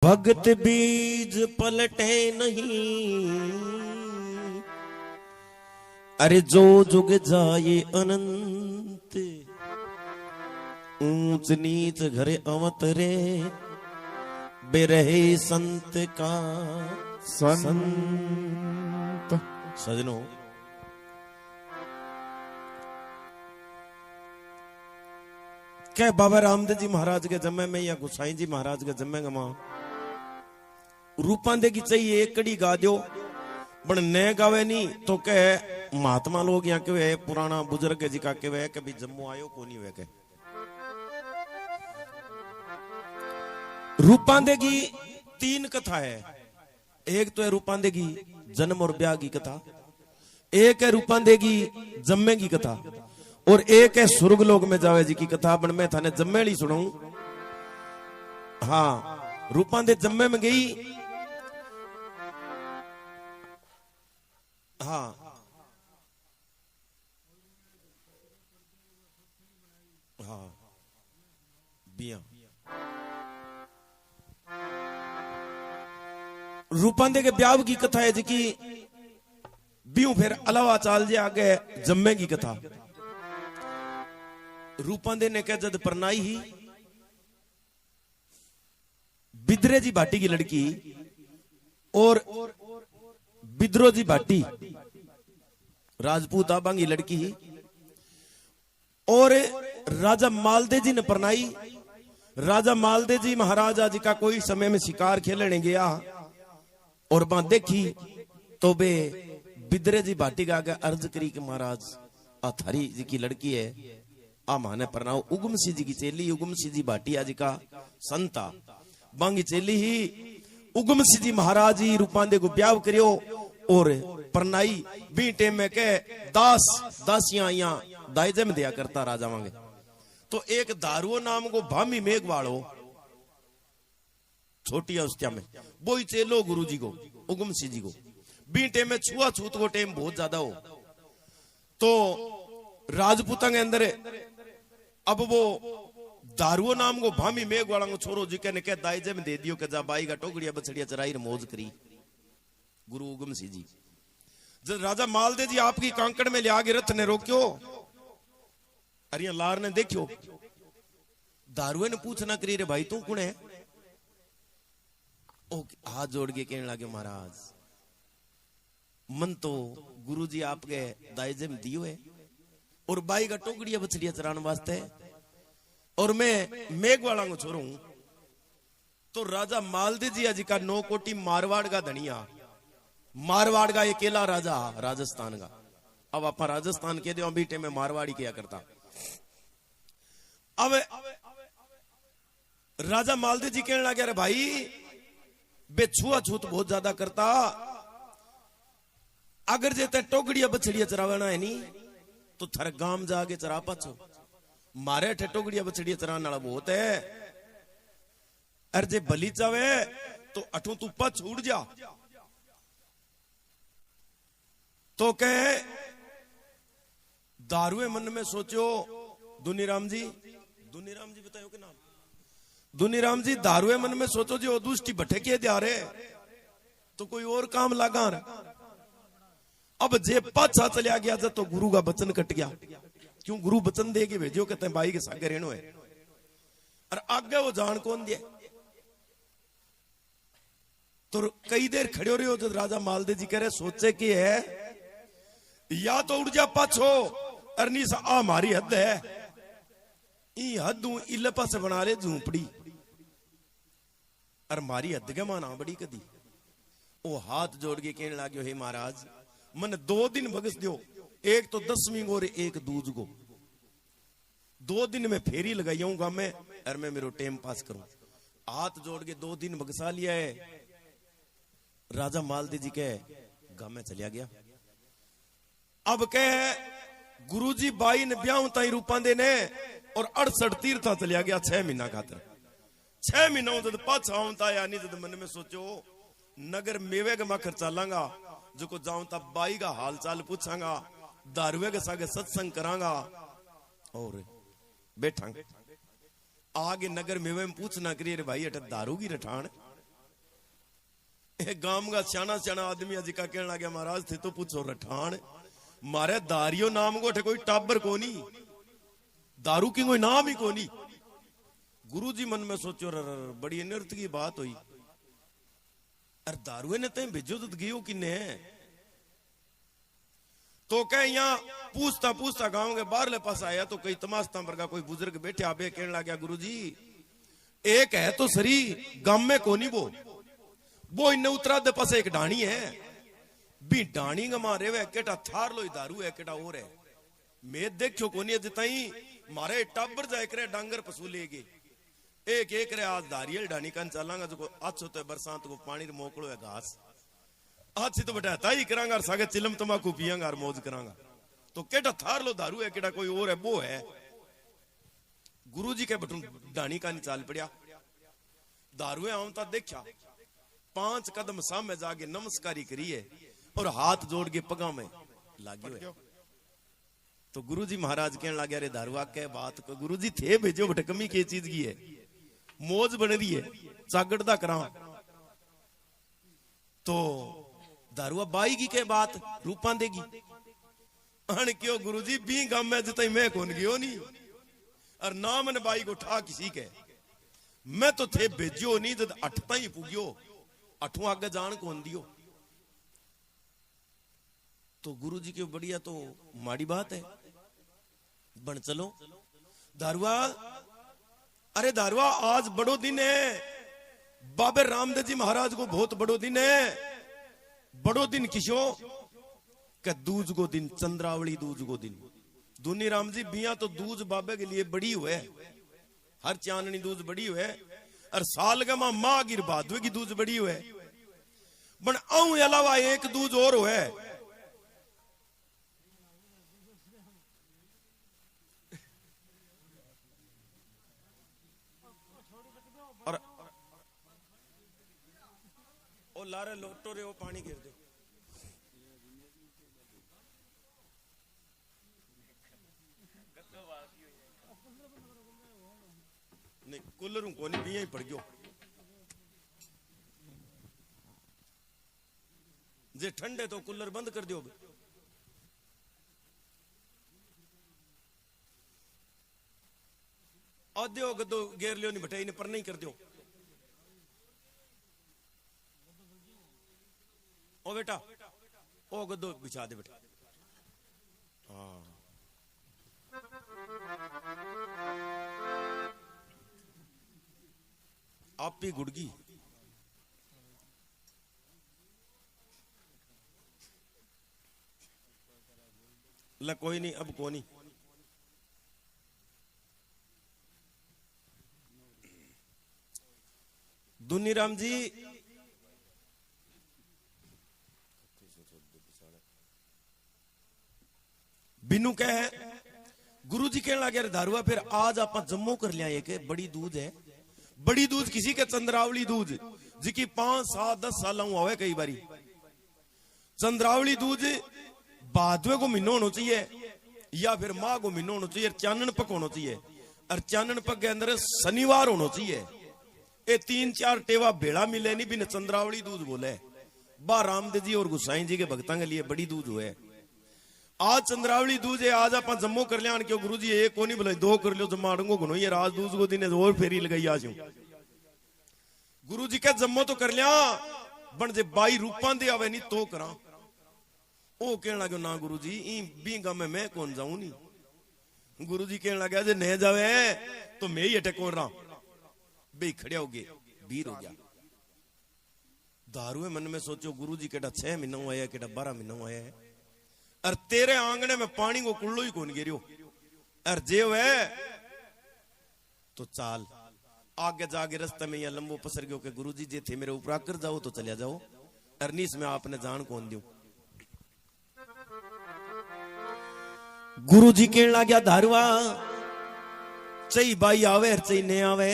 भगत बीज पलटे नहीं, अरे जो जुग जाए अनंत। ऊंच नीच घरे अवतरे, बेरहे संत का संत। सजनों, क्या बाबा रामदेव जी महाराज के जम्मे में या गोसाई जी महाराज के जम्मे में मां रूपांदे की चाहिए एक कड़ी गा दो, पण न गावे नहीं तो कह महात्मा लोग यहाँ के पुराना बुजुर्ग जी का के कभी जम्मू आयो को नहीं हुए। रूपांदे की तीन कथा है। एक तो है रूपांदे की जन्म और ब्याह की कथा, एक है रूपांदे की जम्मे की कथा, और एक है स्वर्ग लोक में जावे जी की कथा। पण मैं थाने जम्मे ही सुनाऊं। हाँ, रूपांदे जम्मे में गई। हाँ, हाँ, बिया रूपांदे के ब्याह की कथा है जी की बियू फिर अलावा चाल जे आगे जम्मे की कथा। रूपांदे ने कह जद परनाई ही बिद्रे जी भाटी की लड़की और बिद्रो जी भाटी राजपूत आबांगी लड़की और राजा मालदे जी ने परनाई। राजा मालदे जी महाराजा जी का कोई समय में शिकार खेलने गया और वहां देखी तो बे बिद्रे जी भाटी का आगे अर्ज करी कि महाराज आ थारी जी की लड़की है, आ माने परनाओ। उगम सिंह जी की चेली उगम सिंह जी भाटिया जी का संता बांगी चेली ही उगम सिंह जी महाराज जी रूपांदे को ब्याह करियो और परनाई बी टेम में के दास दासियां यहाँ दायजे में दिया करता राजा मांगे। तो एक दारुओ नाम को भामी मेघवाड़ो छोटी अवस्था में वो ही चेलो गुरु जी को उगम सिंह जी को बी टेम में छुआ छूत को टेम बहुत ज्यादा हो। तो राजपूता के अंदर अब वो दारुओ नाम को भामी मेघवाड़ा को छोरो जी के ने कह दायजे में दे दियो के जा बाई का टोकड़िया बछड़िया चराई मौज करी। गुरु उगम सिंह जी जब राजा मालदे जी आपकी कांकड़ में ले आगे रथ ने रोक्यो, अरे लार ने देखियो, दारुए ने पूछना करी रे भाई तू कौन है। ओ हाथ जोड़ के कहने लगे महाराज मन तो गुरु जी आपके दायजे में दियो है और बाई का टोकड़िया बछड़िया चराने वास्ते, और मैं मेघवाड़ा को छोरू। तो राजा मालदे जी अजी का 9 कोटी मारवाड़ का धनिया, मारवाड़ का अकेला राजा राजस्थान का। अब आप राजस्थान के दो बीटे में मारवाड़ी क्या करता। अब राजा मालदे जी कहने लगे अरे भाई बे छुआ छूत बहुत ज्यादा करता, अगर जेते टोकड़िया बछड़िया चरावना है नी तो थर गांव जाके चरा पाछो, मारे ठे टोकड़िया बछड़िया चराने वाला बहुत है। अरे जे भली चावे तो अठू तू पछ उड़ जा। तो कहे दारुए मन में सोचो दुनीराम जी बतायो के नाम दुनीराम जी दारुए मन में सोचो जो दुष्टि भटके जा रहे तो कोई और काम लगा। अब जे पाछा चलिया गया जब तो गुरु का वचन कट गया। क्यों गुरु वचन दे के भेजो कहते हैं भाई के सागे रहनो है और आगे वो जान कौन दिया। तो कई देर खड़े हो रहे हो जब राजा मालदे जी कह रहे सोचे कि है या तो उड़ जा पाछो अरनी सा आ हमारी हद है ई हदू इले पास बना ले झूपड़ी और मारी हद के माना बड़ी कदी। ओ हाथ जोड़ के कहने लगे हे महाराज मन 2 दिन बगस दो, एक तो 10वीं को और एक दूज को 2 दिन में फेरी लगाऊंगा मैं और मैं मेरो टेम पास करूं। हाथ जोड़ के 2 दिन बगसा लिया है। राजा मालदे जी के गांव में चलिया गया। अब कह गुरुजी बाई ने ब्याह ताई रूपांदे ने और 68 तीर्था चलिया गया 6 महीना खातर। 6 महीना जब पाछा आऊंता यानी जब मन में सोचो नगर मेवे के मैं खर्चा लांगा जो को जाऊं तब बाई का हाल चाल पूछांगा, दारुए के सागे सत्संग करांगा और बैठा आगे नगर मेवे में पूछना करिए रे भाई अट दारू की रठान गांव का सियाना सियाना आदमी अजी का कहने लगे महाराज थे तो पूछो रठान मारे दारियो नाम को कोई टाबर को नहीं, दारू की कोई नाम ही को नहीं। गुरु जी मन में सोचो बड़ी अनर्थ की बात हुई। अरे दारुए ने तें भेजो तो गियो किन्ने तो कह यहाँ पूछता पूछता गांव के बाहरले पास आया तो कई तमाशा पर का कोई बुजुर्ग बैठे आबे कहने लगा गुरु जी एक है तो सरी गांव में कोनी वो इन्ने उतरा दे पास एक डाणी है भी डाणी मारे वे केटा थार लो दारू है केटा और है मैं देखो कोनी जिताई मारे टाबर जाए करे डांगर पशु लेगे एक एक रे आज दारियल डानी कन चलांगा जो अच्छो तो बरसात को पानी मोकलो है घास आज तो बेटा ताई करांगा और सागे चिलम तमाकू पियांगा और मौज करांगा तो केटा थार लो दारू है केटा कोई और है वो है। गुरुजी के बटू डानी का चाल पड़िया दारुए आवता देखा 5 कदम सामने जाके नमस्कारी करिए और हाथ जोड़ के पगा में लागे। तो गुरुजी महाराज कहने लगे अरे दारुआ के बात को गुरुजी थे भेजो बट कमी की चीज की है मौज बन रही है चागड़दा करा तो दारुआ बाई की के बात रूपा देगी अन क्यों गुरुजी बी गम में जितना मैं कौन गयो नहीं और ना मन बाई को ठा किसी के मैं तो थे भेजो नहीं जब 8 ही पुगियो 8वां आगे जान कौन दियो। तो गुरुजी की बढ़िया तो माड़ी बात है बन चलो दारुआ अरे दारुआ आज बड़ो दिन है बाबे रामदेव जी महाराज को बहुत बड़ो दिन है बड़ो दिन किसो का दूज को दिन चंद्रावली दूज को दिन दुनी राम जी बिया तो दूज बाबे के लिए बड़ी हुए हर चांदनी दूज बड़ी हुए और साल का माँ गिर भादवे की दूज बड़ी हुए बन आऊं अलावा एक दूज और हुए और ओ लारे लोटो रे वो पानी गिर दो नहीं कूलर को नहीं भी यही पड़ गयो जे ठंडे तो कूलर बंद कर दियो आद्यो गदो गेर लियो नहीं बटाई ने पर नहीं कर दियो ओ बेटा ओ गदो बिछा दे बेटा हाँ आप ही गुड़गी ला कोई नहीं अब कोनी दुनी राम जी बिनु कह है गुरु जी कहने लगे दारुआ फिर आज आप जम्मू कर लिया एक बड़ी दूध है बड़ी दूध किसी के चंद्रावली दूध जिकी 5, 7, 10 साल हुआ कई बारी चंद्रावली दूध भादवे को महीनों होना चाहिए या फिर माह को महीनों होना चाहिए चानन पक होना चाहिए और चानन पक के अंदर शनिवार होना चाहिए ये 3-4 टेवा भेड़ा मिले नहीं बिना चंद्रावली दूध बोले बा रामदेव जी और गुसाई जी के भक्तों के लिए बड़ी दूध हुए आज चंद्रावली दूध है आज आप जम्मू कर लिया क्यों गुरु जी एक को नहीं बोले 2 कर लो जम्मा अड़ंगो गुनो ये आज दूध को दिन और फेरी लगाई आज गुरु जी का जम्मो तो कर लिया बन जे 22 रूपा दे आवे नहीं तो करा ओ कहने लगे ना गुरु जी बींगा में मैं कौन जाऊं नहीं गुरु जी कहने लगे जे नहीं जावे तो मैं ही अटक रहा बे खड़िया हो गए 20 हो गया दारू मन में सोचो गुरु जी केटा 6 महीना आया केटा 12 महीना आया है और तेरे आंगने में पानी को कुल्लो ही कौन गिरियो और जेव है तो चाल आगे जाके रास्ते में या लंबो पसर गयो के गुरुजी जे थे मेरे ऊपर आकर जाओ तो चलिया जाओ अरनीस में आपने जान कौन दियो गुरुजी कहने लग्या धारवा चई बाई आवे और चई ने आवे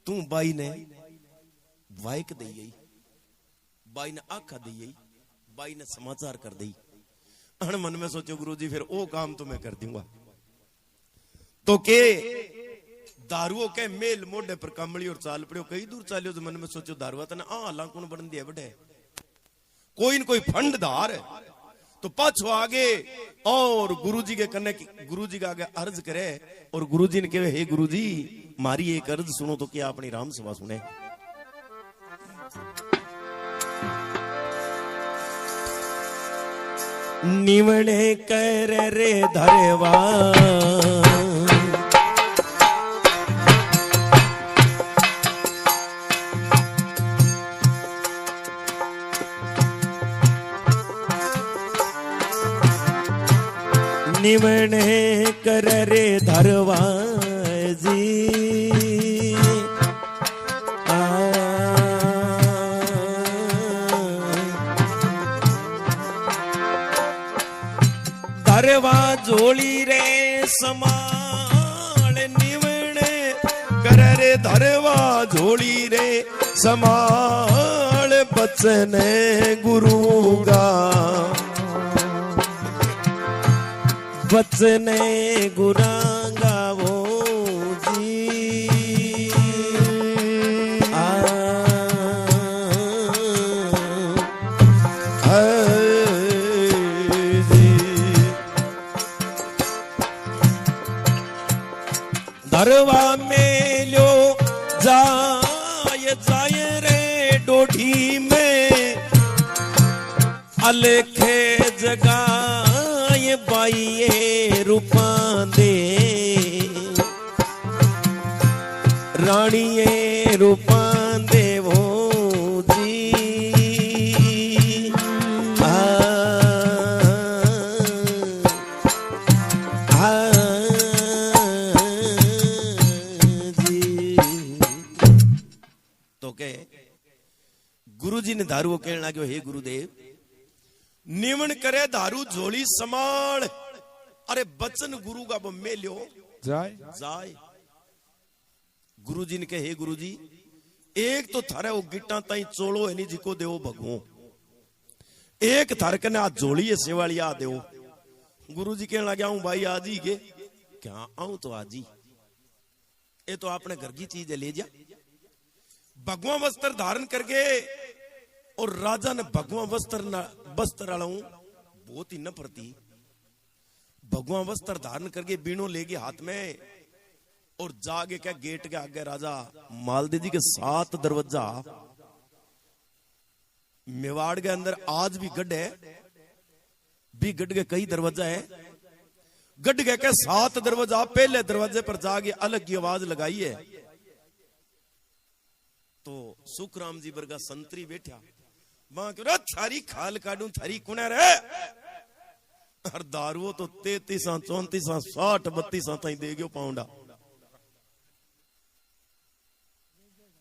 तू बाई ने वाइक दई बाई ने आखा दई बाई ने समाचार कर दी हन मन में सोचो गुरुजी फिर वो काम तो मैं कर दूंगा तो के दारुओं के मेल मोढ़े पर कमली और चाल पड़ो कई दूर चालियो तो मन में सोचो दारुआ तना हला कौन बन दिया बड़े कोई न कोई फंड धार तो पाछो आगे और गुरुजी के कन्ने गुरुजी का आगे अर्ज करे और गुरुजी ने कहे हे गुरुजी मारी एक अर्ज सुनो तो क्या अपनी राम सभा सुने। निवणे कर रे धरवा निवणे कर रे धरवा जी धरवा झोली रे समाल निवणे कर रे धरवा झोली रे समाल बचन गुरु गा बचन गुरांगा वो जी धरवा मेलो जाय जाय रे डोढ़ी में अलखे जगा बाइये रूपा दे रानिये रूपा दे वो जी जी तो के गुरुजी ने दारू कहने लगे हे गुरुदेव निवण करे दारू झोली समाल अरे बचन गुरु का वो मेल्यो जाए जाए गुरुजी ने कहे गुरुजी एक तो थारे वो गिट्टा ताई चोलो है नहीं जिको देवो भगवो एक थारे कने आ झोली है सेवाली आ देवो गुरुजी कहने लगे आऊं भाई आज ही के क्या आऊं तो आज ही ये तो आपने घर की चीज ले जा भगवा वस्त्र धारण करके और राजा ने भगवा वस्त्र आलाऊं बहुत ही नफरती भगवा वस्त्र धारण करके बीणो लेके हाथ में और जागे क्या गेट के आगे राजा मालदेव जी के 7 दरवाजा मेवाड़ के अंदर आज भी गढ़ है भी गढ़ के कई दरवाजा है गढ़ के 7 दरवाजा पहले दरवाजे पर जाके अलग की आवाज लगाई है तो सुखराम जी वर्गा संतरी बैठा वहां क्यों थारी खाल काटू थारी कुने रे हर दारुओ तो 33 34 60 32 ताई दे गयो पाउंडा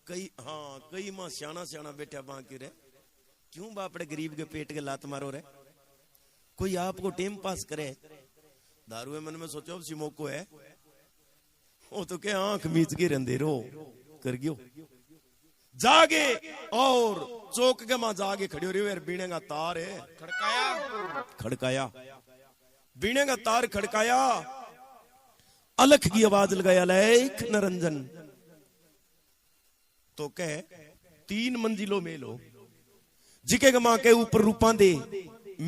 कई मां सियाना बैठा बाकी रे क्यों बापड़े गरीब के पेट के लात मारो रे कोई आपको टाइम पास करे दारू मन में सोचो सी मौको है वो तो क्या आंख मीच के रंदे रो कर गयो जागे और चौक के मां जागे खड़ियो रे बीणे का तार है खड़काया बीणे का तार खड़काया अलख की आवाज लगाया लेख नरंजन तो कह 3 मंजिलों मेल हो जिके गमा के ऊपर रूपा दे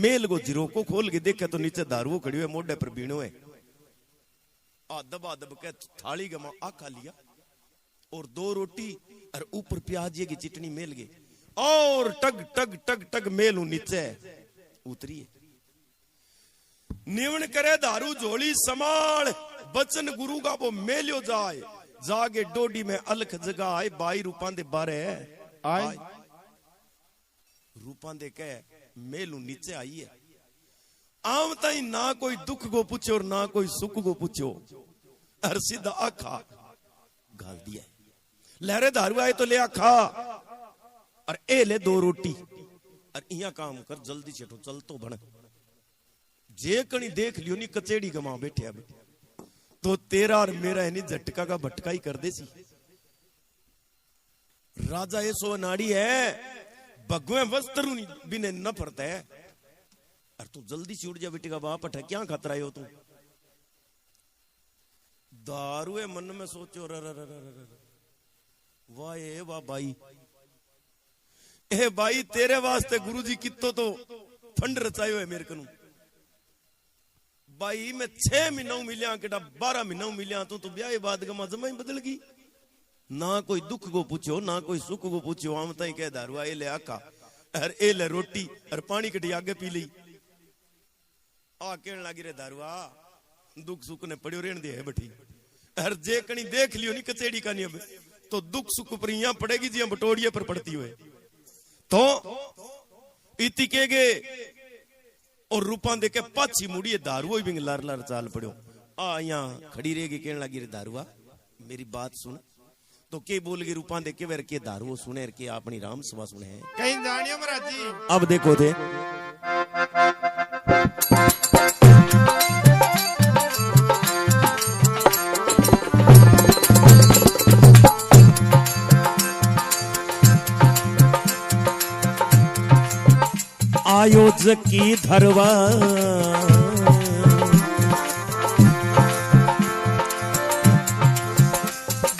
मेल को जीरो को खोल के देखे तो नीचे दारू खड़ी है मोढ़े पर बीणो है आ दबा दब के थाली गमा आखा लिया और 2 रोटी और ऊपर प्याज की चिटनी मेल गई और टग टग टग टग मेलू नीचे उतरी निवण करे दारू झोली समाल बचन गुरु का वो मेल्यो जाए जागे डोडी में अलख जगा आए 22 रूपा दे बारे आए रूपा दे के मेलू नीचे आई है आम ताई ना कोई दुख को पूछो और ना कोई सुख को पूछो और सीधा आखा गाल दिया लहरे दारू आए तो ले आखा और ए ले 2 रोटी और इया काम कर जल्दी चेटो चल तो बन जे कणी देख लियो नी कचेड़ी गमा बैठे अब तो तेरा और मेरा है नी झटका का भटका ही कर दे सी राजा ये सो नाड़ी है भगवे वस्त्र बिने न फरता है और तू जल्दी से उठ जा बेटी का बाप अठा क्या खतरा हो तू दारू मन में सोचो वाह ए वाह भाई, ए भाई तेरे वास्ते गुरुजी कितो तो फंड रचायो है मेरे को भाई। मैं 6 महीनों मिलिया कि 12 महीनों मिलिया तो ब्याह बाद गमा जमा ही बदल गई। ना कोई दुख को पूछो ना कोई सुख को पूछो, आम ताई कह दारुआ ए ले आका और ए ले रोटी और पानी कटी आगे पी ली। आ कहने लगी रे दारुआ दुख सुख ने पड़ियो रहने दे है बठी, और जे कणी देख लियो नहीं कचेड़ी का नहीं अब तो दुख सुख पर यहाँ पड़ेगी जी बटोड़िए पर पड़ती हुए तो इति के गे और रूपा देखे पाछी मुड़िए दारुआ भी लार लार चाल पड़ो। आ यहाँ खड़ी रहेगी कहने लगी रे दारुआ मेरी बात सुन। तो के बोल गए रूपा देखे वे के दारुओ सुने के अपनी राम सभा सुने कहीं जानियो महाराज जी। अब देखो थे आयोजक की धरवा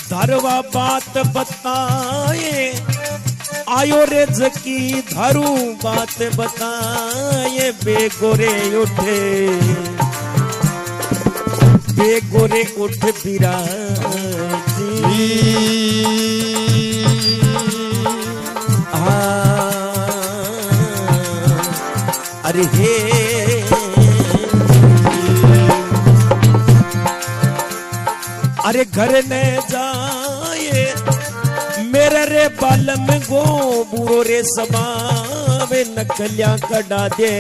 धरवा बात बताए, आयो रे जकी धरू बात बताए। बेगोरे उठे बेगोरे उठ बिराजी, अरे हे अरे घर ने जाए मेरे रे बालम गो बुरो रे समावे नकलिया कढ़ा दे,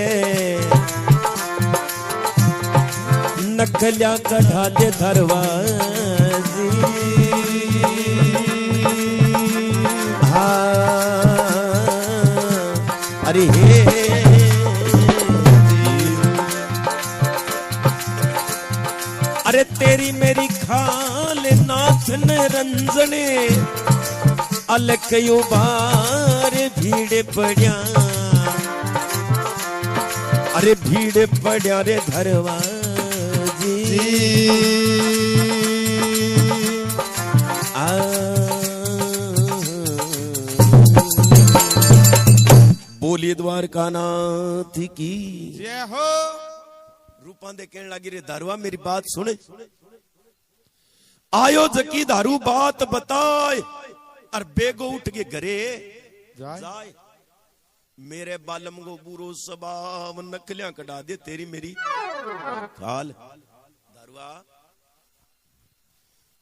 नकलिया कढ़ा दे धरवाजी। हाँ अरे हे अरे तेरी मेरी खाल नाथ रंजने अलकयो बार भीड़ पड़िया, अरे भीड़ पड़िया रे धरवा जी। बोलिए द्वारका नाथ की जय हो। रूपा दे कहने लगी रे दारुआ मेरी बात सुने। आयो जकी दारू बात बताए और बेगो उठ के घरे जाए। मेरे बालम को बुरो स्वभाव नकलियां कटा दे तेरी मेरी खाल। दारुआ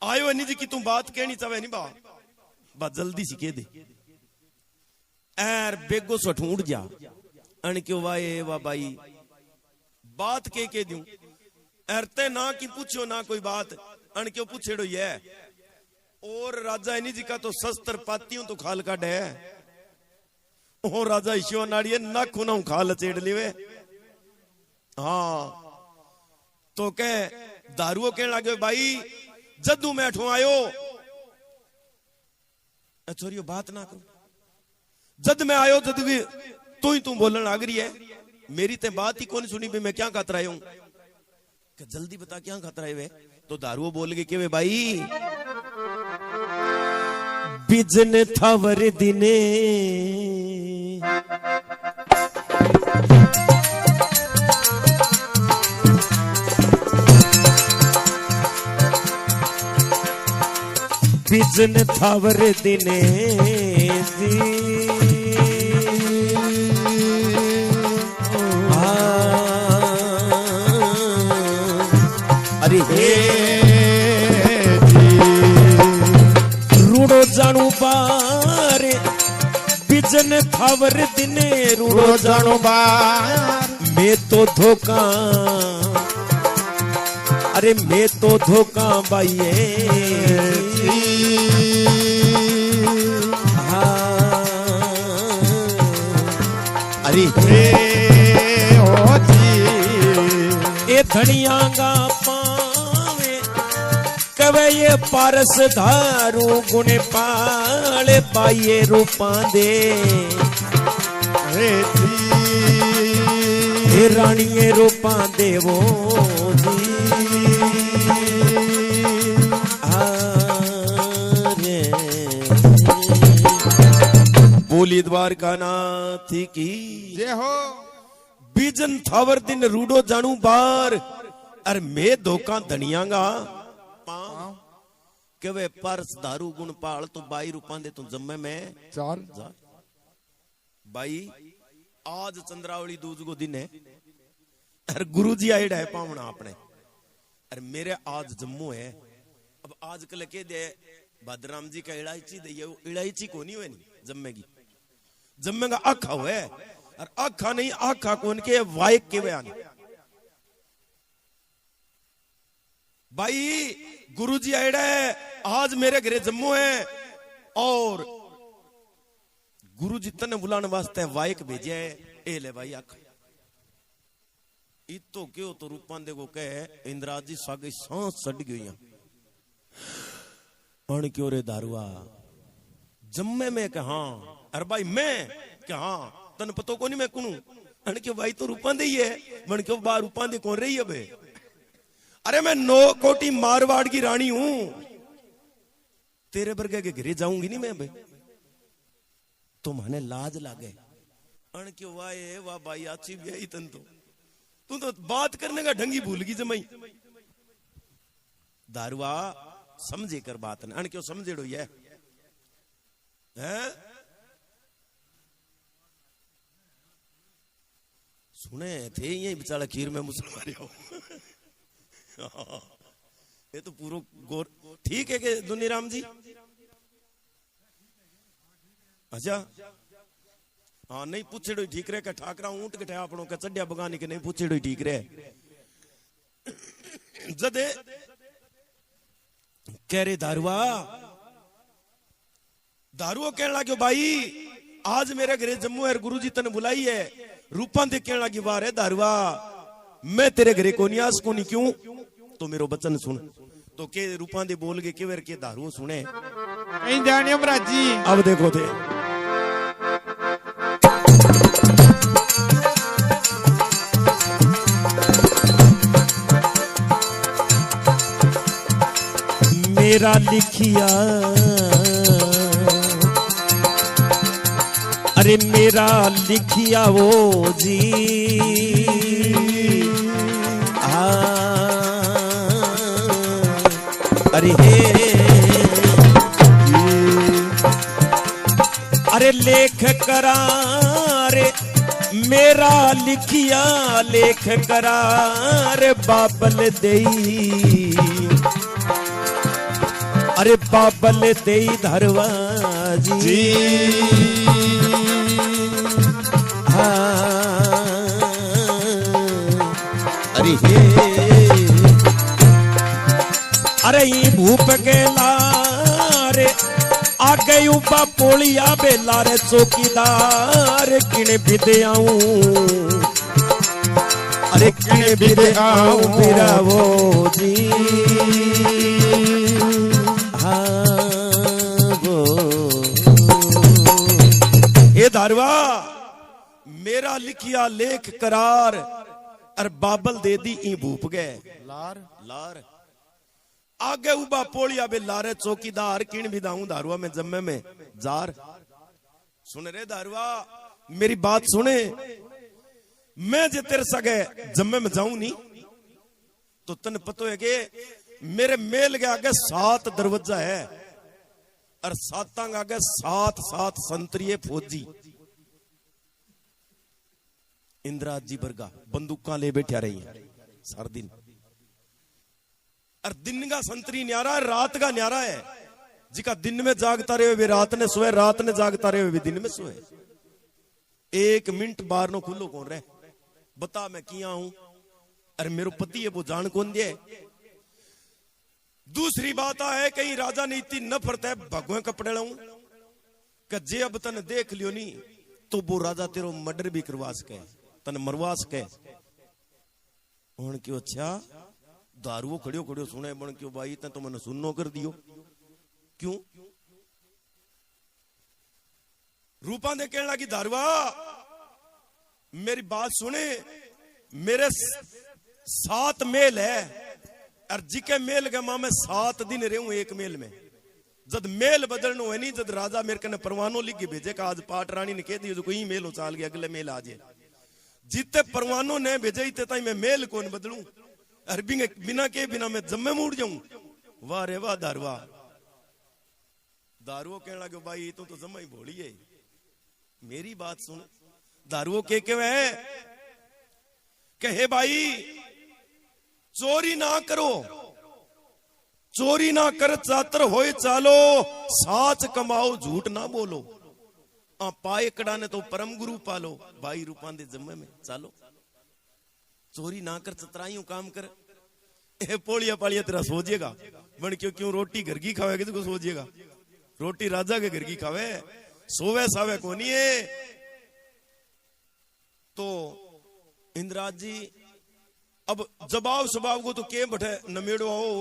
आयो नहीं जी की तू बात कहनी चाहे नहीं बात जल्दी सी कह दे। एर बेगो सो उठ जा अन क्यों वाए वाह भाई बात के दूं अरते ना की पूछो ना कोई बात अन क्यों पूछेड़ो ये। और राजा इन्हीं जी का तो शस्त्र पाती हूं तो खाल काट है। ओ राजा ईश्वर नाड़िए ना खुना खाल चेड़ लिवे। हाँ तो कह दारुओ कहने लगे भाई जदू मैं अठो आयो छोरियो बात ना करो। जद मैं आयो जद भी तू बोलने लग रही है मेरी ते बात ही कौन सुनी भी मैं क्या खतराया हूं। जल्दी बता क्या खतराए वे। तो दारुओ बोल गए कि वे भाई बिजन थावर दिने बिजन थावर दिने अरे हे रूड़ो जानू बार बिजन थावर दिने रूड़ो जानू बार। मैं तो धोखा अरे मैं तो धोखा बाइये। हाँ अरे हे ओ जी ए धनिया गा कवे ये पारस धारू गुण पाले पाइये रूपा दे हे रानिये रूपा देवो जी। बोली द्वारका नाथ की। जय हो। बीजन थावर दिन रूडो जानू बार अरे मैं धोखा धनियांगा के वे परस दारू गुण पाल तो 22 रुपया दे तू जम्मे में चार भाई आज चंद्रावली दूज को दिन है अरे गुरुजी आइडा है पावना अपने अरे मेरे आज जम्मू है अब आजकल के दे भद्राम जी का इलायची दे इलायची को नहीं हुए नहीं जम्मेगी जम्मेगा आखा हुए और आखा नहीं आखा कौन के वाइक के बयान भाई गुरुजी आइडा है आज मेरे घरे जम्मू है और गुरुजी तने बुलाने वास्ते वाइक भेजे है ए ले भाई आखा इतो क्यों तो रूपांदे को कहे इंद्राज जी सागे सांस सड़ गई अण क्यों रे दारुआ जम्मे में कहा अरे भाई मैं कहा तन पतो को नहीं मैं कुनू अण क्यों भाई तो रूपांदे ही है मन क्यों बार रूपांदे कौन रही है बे अरे मैं 9 कोटी मारवाड़ की रानी हूं तेरे बरगे के घरे जाऊंगी नहीं मैं बे तो मने लाज लागे अण क्यों वाह भाई अच्छी भी तन तू तो बात करने का ढंगी भूल गई जमाई दारुआ समझे कर बात न अण क्यों समझेड़ो ये हैं सुने थे ये बेचारा खीर में मुसलमान हो ये तो पूरा गोर ठीक है कि दुनिराम जी अच्छा हाँ नहीं पूछेड़ो ठीक रहे ठाकरा ऊंट के आपनों का चढ़िया बगानी के नहीं पूछेड़ो ठीक रहे जदे कह रे दारुआ दारुओ कहने लगे भाई आज मेरे घरे जम्मू है गुरुजी तने बुलाई है रूपा दे कहने लगी वाह रे दारुआ मैं तेरे घरे को नहीं आस को नहीं क्यों तो मेरो बचन सुन तो के रूपा दे बोल के केवर के दारुओ सुने महाराज जी अब देखो थे मेरा लिखिया अरे मेरा लिखिया वो जी अरे हे अरे लेख करा रे मेरा लिखिया लेख करा रे बाबल देई अरे बाबल देई धरवा जी अरे हे अरे ये भूप के लारे आगे उबा पोलिया बेला रे चौकीदार किने बिदे आऊं अरे किने बिदे आऊं मेरा वो जी ये दारुआ मेरा लिखिया लेख करार और बाबल दे दी ई भूप गए लार लार आगे उबा पोलिया बे लारे चौकीदार किन विदाऊं दारुआ में जम्मे में जार सुन रे दारुआ मेरी बात सुने मैं जे तेरे सगे जम्मे में जाऊं नहीं तो तन पतो है कि मेरे मेल के आगे 7 दरवाजा है और 7 आगे 7 संतरीय फौजी इंद्राज जी बरगा बंदूका ले बैठा रही है सार दिन और दिन का संतरी न्यारा रात का न्यारा है जिका दिन में जागता रहे वे रात ने सोए रात ने जागता रहे वे दिन में सोए 1 मिनट बार नो खुलो कौन रहे बता मैं किया हूं अरे मेरे पति है वो जान कौन दे दूसरी बात है कहीं राजा ने इतनी नफरत है भगवे कपड़े लाऊं कि जे अब तन देख लियो नहीं तो वो राजा तेरो मर्डर भी करवा सके तन मरवा सके क्यों अच्छा दारुओ खड़ियो खड़ियो सुने बन क्यों भाई तो मैंने सुननो कर दियो क्यों रूपा ने कहने लगी दारुआ मेरी बात सुने मेरे 7 मेल है और जिके मेल के मां मैं 7 दिन रहूं एक मेल में जद मेल बदलनो है नहीं, जद राजा मेरे कने परवानो लिख के भेजे का आज पाट रानी ने कह दियो जो कोई मेल हो चाल गया अगले मेल आ जाए, जिते परवानो ने भेजे इतने ताई मैं मेल कौन बदलूं, अरबी बिना के बिना मैं जम्मे मुड़ जाऊं। वाह रे वाह दारुआ। दारुओ कहने लगे भाई तो जम्मा ही भोली है, मेरी बात सुन। दारुओ के है कहे भाई चोरी ना करो, चोरी ना कर चातर होए चालो, साच कमाओ झूठ ना बोलो, पाए कड़ा ने तो परम गुरु पालो, भाई रूपांदे जम्मे में चालो। चोरी ना कर चतराइयों काम कर, ए पोलिया पालिया तेरा सोचेगा बन क्यों रोटी घर की खावे किसको सोचेगा, रोटी राजा के घर की खावे, सोवे सावे कोनी है। तो इंद्राज जी अब जवाब स्वभाव को तो के बैठे नमेड़ो आओ,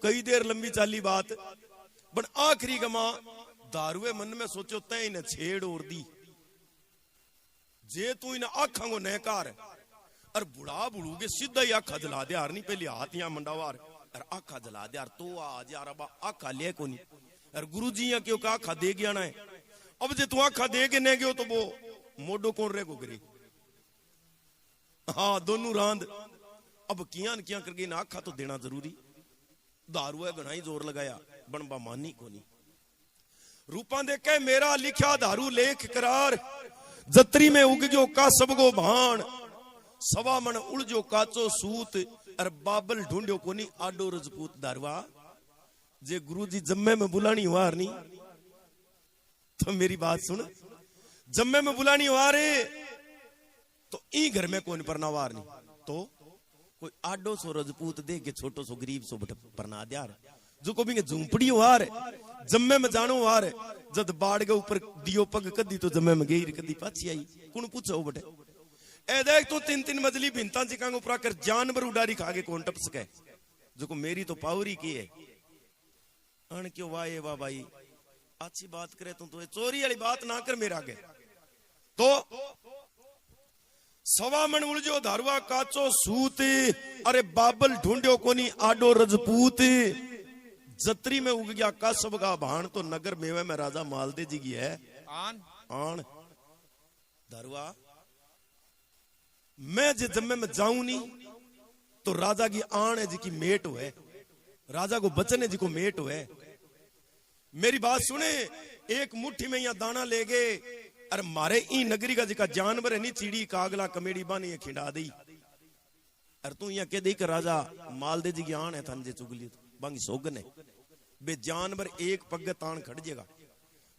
कई देर लंबी चाली बात, बट आखिरी गमा दारुए मन में सोचो तय इन्हें छेड़ और दी, जे तू इन्हें आखा को नहकार और बुढ़ा बुढ़ू के सीधा ही आखा जला दे यार, नहीं पहले हाथ यहाँ मंडावार और आखा जला दे यार, तो आज यार अब आखा ले को नहीं, और गुरु जी यहाँ क्यों आखा दे गया ना है, अब जे तू आखा दे के नहीं गयो तो वो मोडो कौन रे को करे। हाँ दोनों रांद अब किया करके ना आखा तो देना जरूरी। दारुआ घना ही जोर लगाया, बनबा मानी को नहीं। रूपा देखे मेरा लिखा दारू लेख करार, जत्री में उग गयो का सबगो भाण, सवा मन उलझो काचो सूत, और बाबल ढूंढ्यो कोनी आडो रजपूत। दारुआ जे गुरु जी जम्मे में बुलानी वार नहीं, तो मेरी बात सुन, जम्मे में बुलानी वार तो ई घर में कौन परनावार नहीं, तो कोई आडो सो रजपूत दे के छोटो सो गरीब सो परना द्यार, जो को भी झूंपड़ी वार जम्मे में जानो वार, जद बाढ़ के ऊपर दियो पग कदी तो जम्मे में गई कदी पाछी आई, कौन पूछो बटे। ए देख तो 3-3 मंजिली भिंता चिकांगो पूरा कर जानवर उडारी खाके कौन टप सके, जो को मेरी तो पावरी की है। अन क्यों वाह वाह भाई अच्छी बात करे तो चोरी वाली बात ना कर मेरा आगे। तो सवा मन उलझो धारुआ काचो सूत, अरे बाबल ढूंढ्यो कोनी आडो रजपूत, जत्री में उग गया कासब का भाण, तो नगर मेवे में राजा मालदे जी की है आन। धारुआ मैं जे जम्मे में जाऊं नहीं तो राजा की आन है जी की मेट हुए, राजा को बचन है जी को मेट हुए। मेरी बात सुने, एक मुट्ठी में यहाँ दाना ले गए, अरे मारे ई नगरी का जिका जानवर है नहीं, चिड़ी कागला कमेड़ी बानी ये खिंडा दी, अरे तू यहाँ कह दे कि राजा मालदे जी की आन है थन जे चुगली बांगी सोगन है, बे जानवर एक पग तान खड़ जाएगा,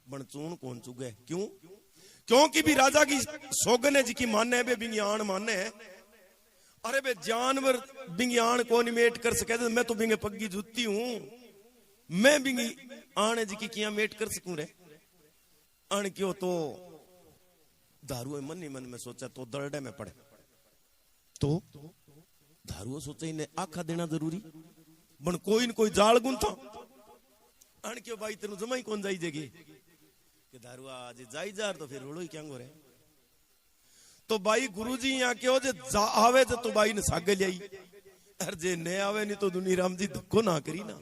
बन चून कौन चुगे, क्यों? क्योंकि भी राजा की सोगन है जी की माने है, बे बिंगी आन माने है। अरे बे जानवर बिंगी आन कौन मेट कर सके, मैं तो बिंगे पग्गी जूती हूं, मैं बिंगी आन जी की किया मेट कर सकूं रे। अण क्यों तो दारू मन ही मन में सोचा तो दरडे में पड़े, तो दारू सोचा इन्हें आखा देना जरूरी, बन कोई न कोई जाल गुंथा। अण क्यों भाई तेन जमा ही कौन जाई जेगी कि दारू आज जाई जार तो फिर रोड़ो ही क्या गोरे। तो भाई गुरुजी यहाँ क्यों जे जा आवे तो भाई ने सागे लियाई, अरे जे ने आवे नहीं तो दुनी राम जी धक्को ना करी ना।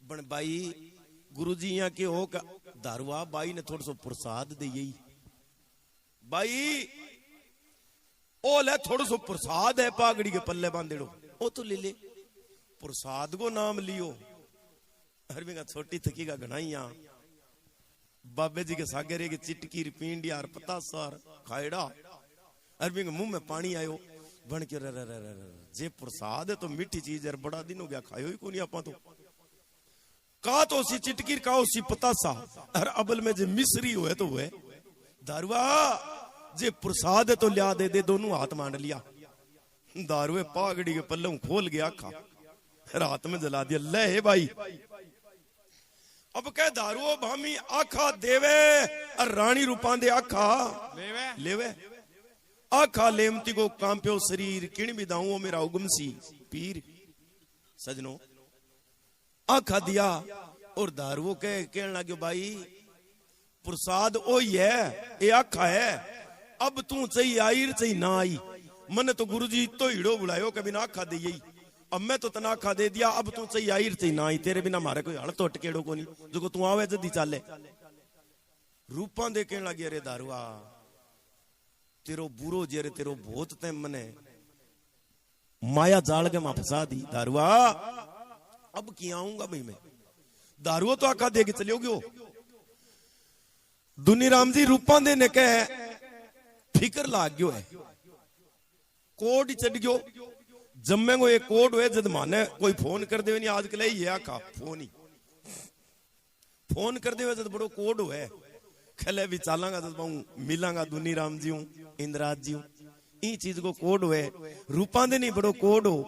बन भाई गुरुजी यहाँ के हो का दारुआ बाई ने थोड़ा सो प्रसाद दे यही, भाई ओ ले थोड़ा सो प्रसाद है पागड़ी के पल्ले बांधेड़ो, ओ तो ले ले प्रसाद को नाम लियो। अरबी का छोटी थकी का घनाइया बाबे जी के सागरे की चिटकी पींड यार पता सार खाएड़ा, अरबी के मुंह में पानी आयो, बन के जे प्रसाद है तो मीठी चीज है, बड़ा दिन हो गया खायो ही को नहीं आपा, तो का तो सी चिटकीर का उसी पतासा, हर अबल में जे मिस्री हुए तो हुए। दारुआ जे प्रसाद है तो लिया दे, दोनों हाथ मान लिया, दारुए पागड़ी के पल्लों खोल गया, खा रात में जला दिया। ले हे भाई अब कह दारुओ भामी आखा देवे, और रानी रूपांदे आखा लेवे, आखा लेमती को कांप्यो शरीर, किण भी दाऊं मेरा उगम सी पीर। सजनो आखा दिया और दारुओ कहने लगे भाई प्रसाद ओ ही है, ये आखा है, अब तू चाहिए आई चाहिए ना आई, मन तो गुरुजी तो हीड़ो बुलायो कभी ना आखा दे यही, अब मैं तो तनाखा दे दिया, अब तू चाहिए आईर चाहिए ना आई, तेरे बिना मारे कोई हड़ तो अटकेड़ो को नहीं, जो तू आवे जल्दी चाले। रूपा दे कहने लगी अरे दारुआ तेरो बुरो जेरे तेरो भूत ते मने माया जाल के मां फंसा दी। दारुआ अब की आऊंगा भाई मैं, दारुआ तो आखा दे के चलियो गयो। दुनी राम जी रूपा दे ने कह फिकर लाग गयो है, कोड ही चढ़ गयो। जम्मे को एक कोड हुए जद माने कोई फोन कर दे नहीं, आजकल ये आखा फोन कर दे जद बड़ो कोड हुए, खले भी चालांगा जद मिलांगा दुनी राम जी हूं इंद्राज जी हूं, ई चीज को कोड हुए। रूपा दे नहीं बड़ो कोड हो,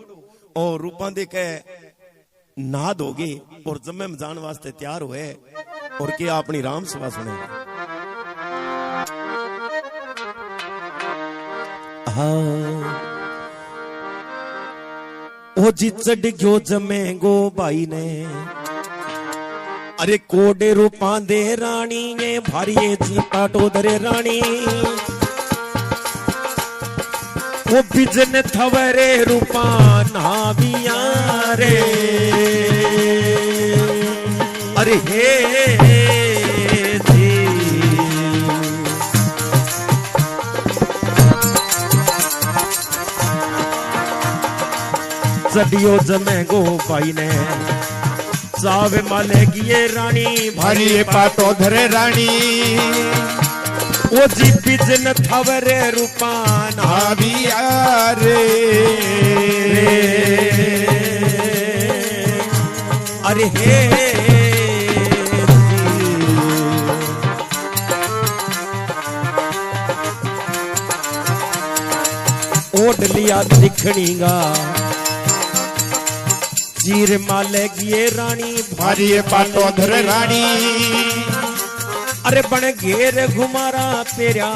और रूपा दे कह ना दोगे और जम्मे में जान वास्ते तैयार हुए, और क्या अपनी राम सभा सुने। ओ जी चढ़ गयो जमे गो भाई ने, अरे कोडे रूपा दे रानी ने भारिये जी पाटो दरे रानी। वो बिजन थवरे रूपा नाविया रे, अरे हे चढ़ियो जमे गो भाई ने, चावे माले गिये रानी भारी पाटो धरे रानी। ओ जी बिजन थवरे रूपान आविया रे, अरे हे ओढ़ लिया दिखणीगा चीर माले गिये रानी भारी पाटो धरे रानी। अरे बन घेर घुमारा पेरा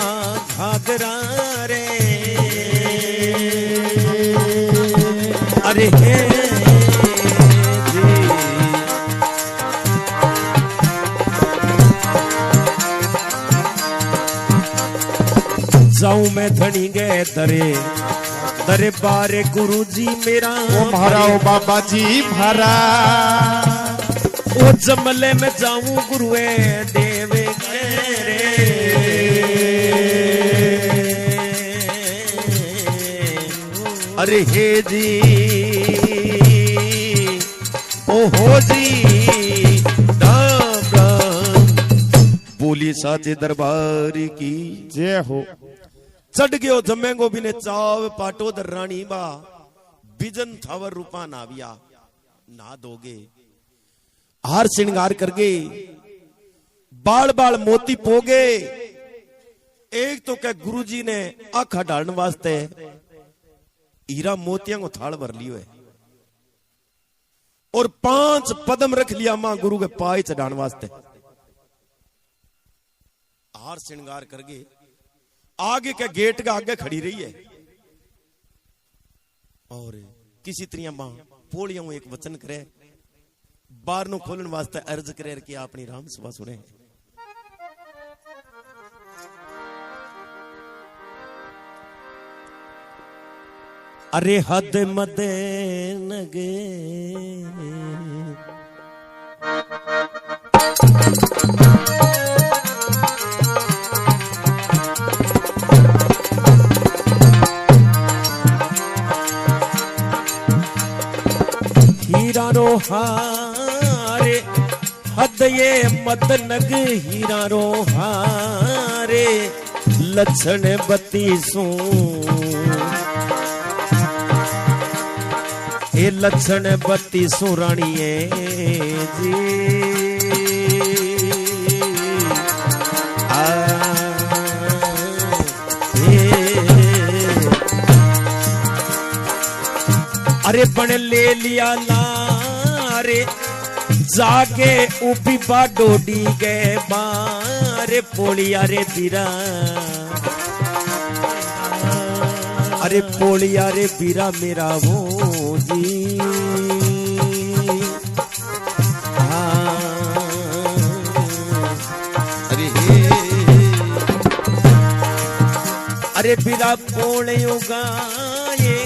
घाघरा रे, अरे हे जाऊं मैं धनी गए दरे दरे बारे गुरु जी मेरा, ओ भारा ओ बाबा जी भारा। ओ जमले में जाऊं गुरुए देवे रे, अरे हे जी ओ हो जी राम राम। बोली साचे दरबार की जय हो। चढ़ गयो जमेंगो बिने चाव पाटो दर रानी बा, बिजन थावर रूपा नाविया ना दोगे। हार श्रृंगार करगे, बाल बाल मोती पोगे। एक तो क्या गुरुजी ने आखा डालने वास्ते हीरा मोतियां को थाल भर लियो है, और 5 पदम रख लिया मां गुरु के पाए चढ़ाने वास्ते। हार श्रृंगार करगे, आगे के गेट का आगे खड़ी रही है, और किसी तरह मां पोलियों एक वचन करे, बार नो खोलन वास्ते अर्ज करे कि अपनी राम सभा सुने। अरे हद मदे नगे हीरा रो हारे, हद ये मद नग हीरा रो हारे। लक्षण 32 ए लक्षण 32 रानिए जी। अरे बन ले लिया लारे, जागे उभी बा डोडी गए बारे पोलिया रे बीरा। अरे पोलिया रे बीरा मेरा वो जी। अरे बीरा पोलियो गाये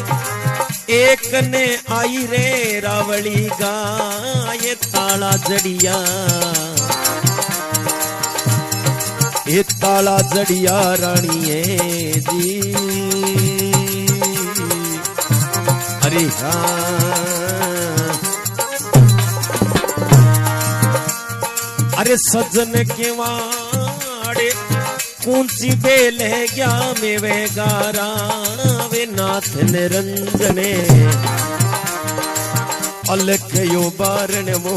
एक ने आई रे रावड़ी गाय ताला जड़िया, ये ताला जड़िया रानी जी। अरे हाँ, अरे सजन के वाड़े कौनसी बेल है क्या में वे गारा वे नाथ निरंजने अलख यो बारण वो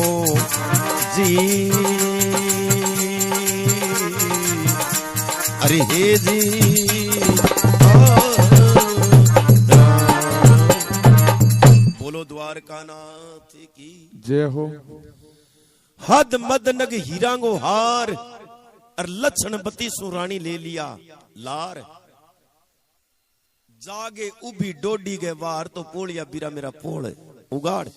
जी। अरे हे जी बोलो द्वारका नाथ की जय हो। हद मद नग हीरांगो हार और लक्षण बती सुरानी ले लिया लार। जागे उभी डोडी के वार तो पोलिया बीरा मेरा पोल उगाड़।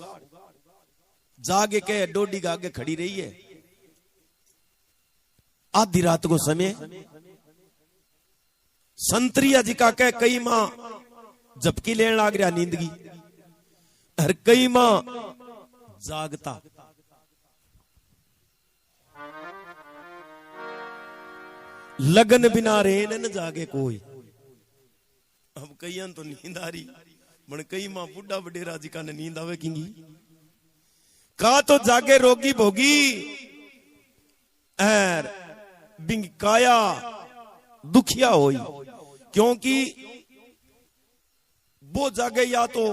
जागे के डोडी के आगे खड़ी रही है। आधी रात को समय संतरिया जी का कह कई मां झपकी लेने लाग रहा नींदगी हर कई मां जागता। लगन बिना रेन न जागे कोई। अब कई तो नींद आ रही मन कई मां बुढ़ा वडेरा जी का नींद आवे किंगी का तो जागे रोगी भोगी एर बिंग काया दुखिया होई। क्योंकि वो जागे या तो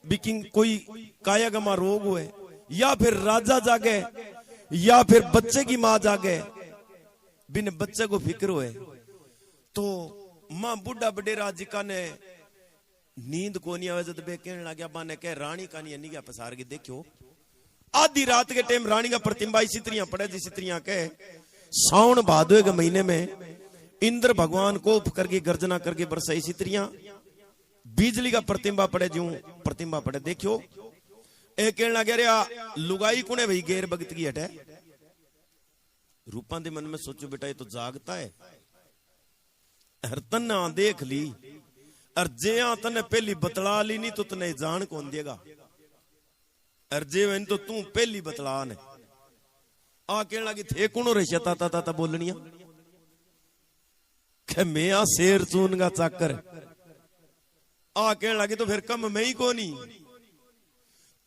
बिकिंग कोई काया गमा रोग हुए या फिर राजा जागे या फिर बच्चे की मां जागे बिन बच्चे को फिक्र हुए। तो मां बुढ़ा बडेरा जी का ने नींद को नहीं आवे जब बे कहने लगा बाने कह रानी का नहीं क्या पसार के देखो। आधी रात के टाइम रानी का प्रतिम्बा सितरियां पड़े जी सितरियां कह सावन भादो के महीने में इंद्र भगवान को करके गर्जना करके बरसाई सितरियां बिजली का प्रतिम्बा पड़े जू प्रतिम्बा पड़े देखो। एक कहने लगा रहा लुगाई कुने भाई गैर भगत की हटे। रूपा दे मन में सोचो बेटा ये तो जागता है हर तना देख ली और जे तने पहली बतला ली नहीं तो तने जान कौन देगा। और जे वन तो तू पहली बतला ने आ कहने लगी थे कौन रही ता बोलनिया मैं आ शेर चून का चाकर। आ कहने लगी तो फिर कम मैं ही को नहीं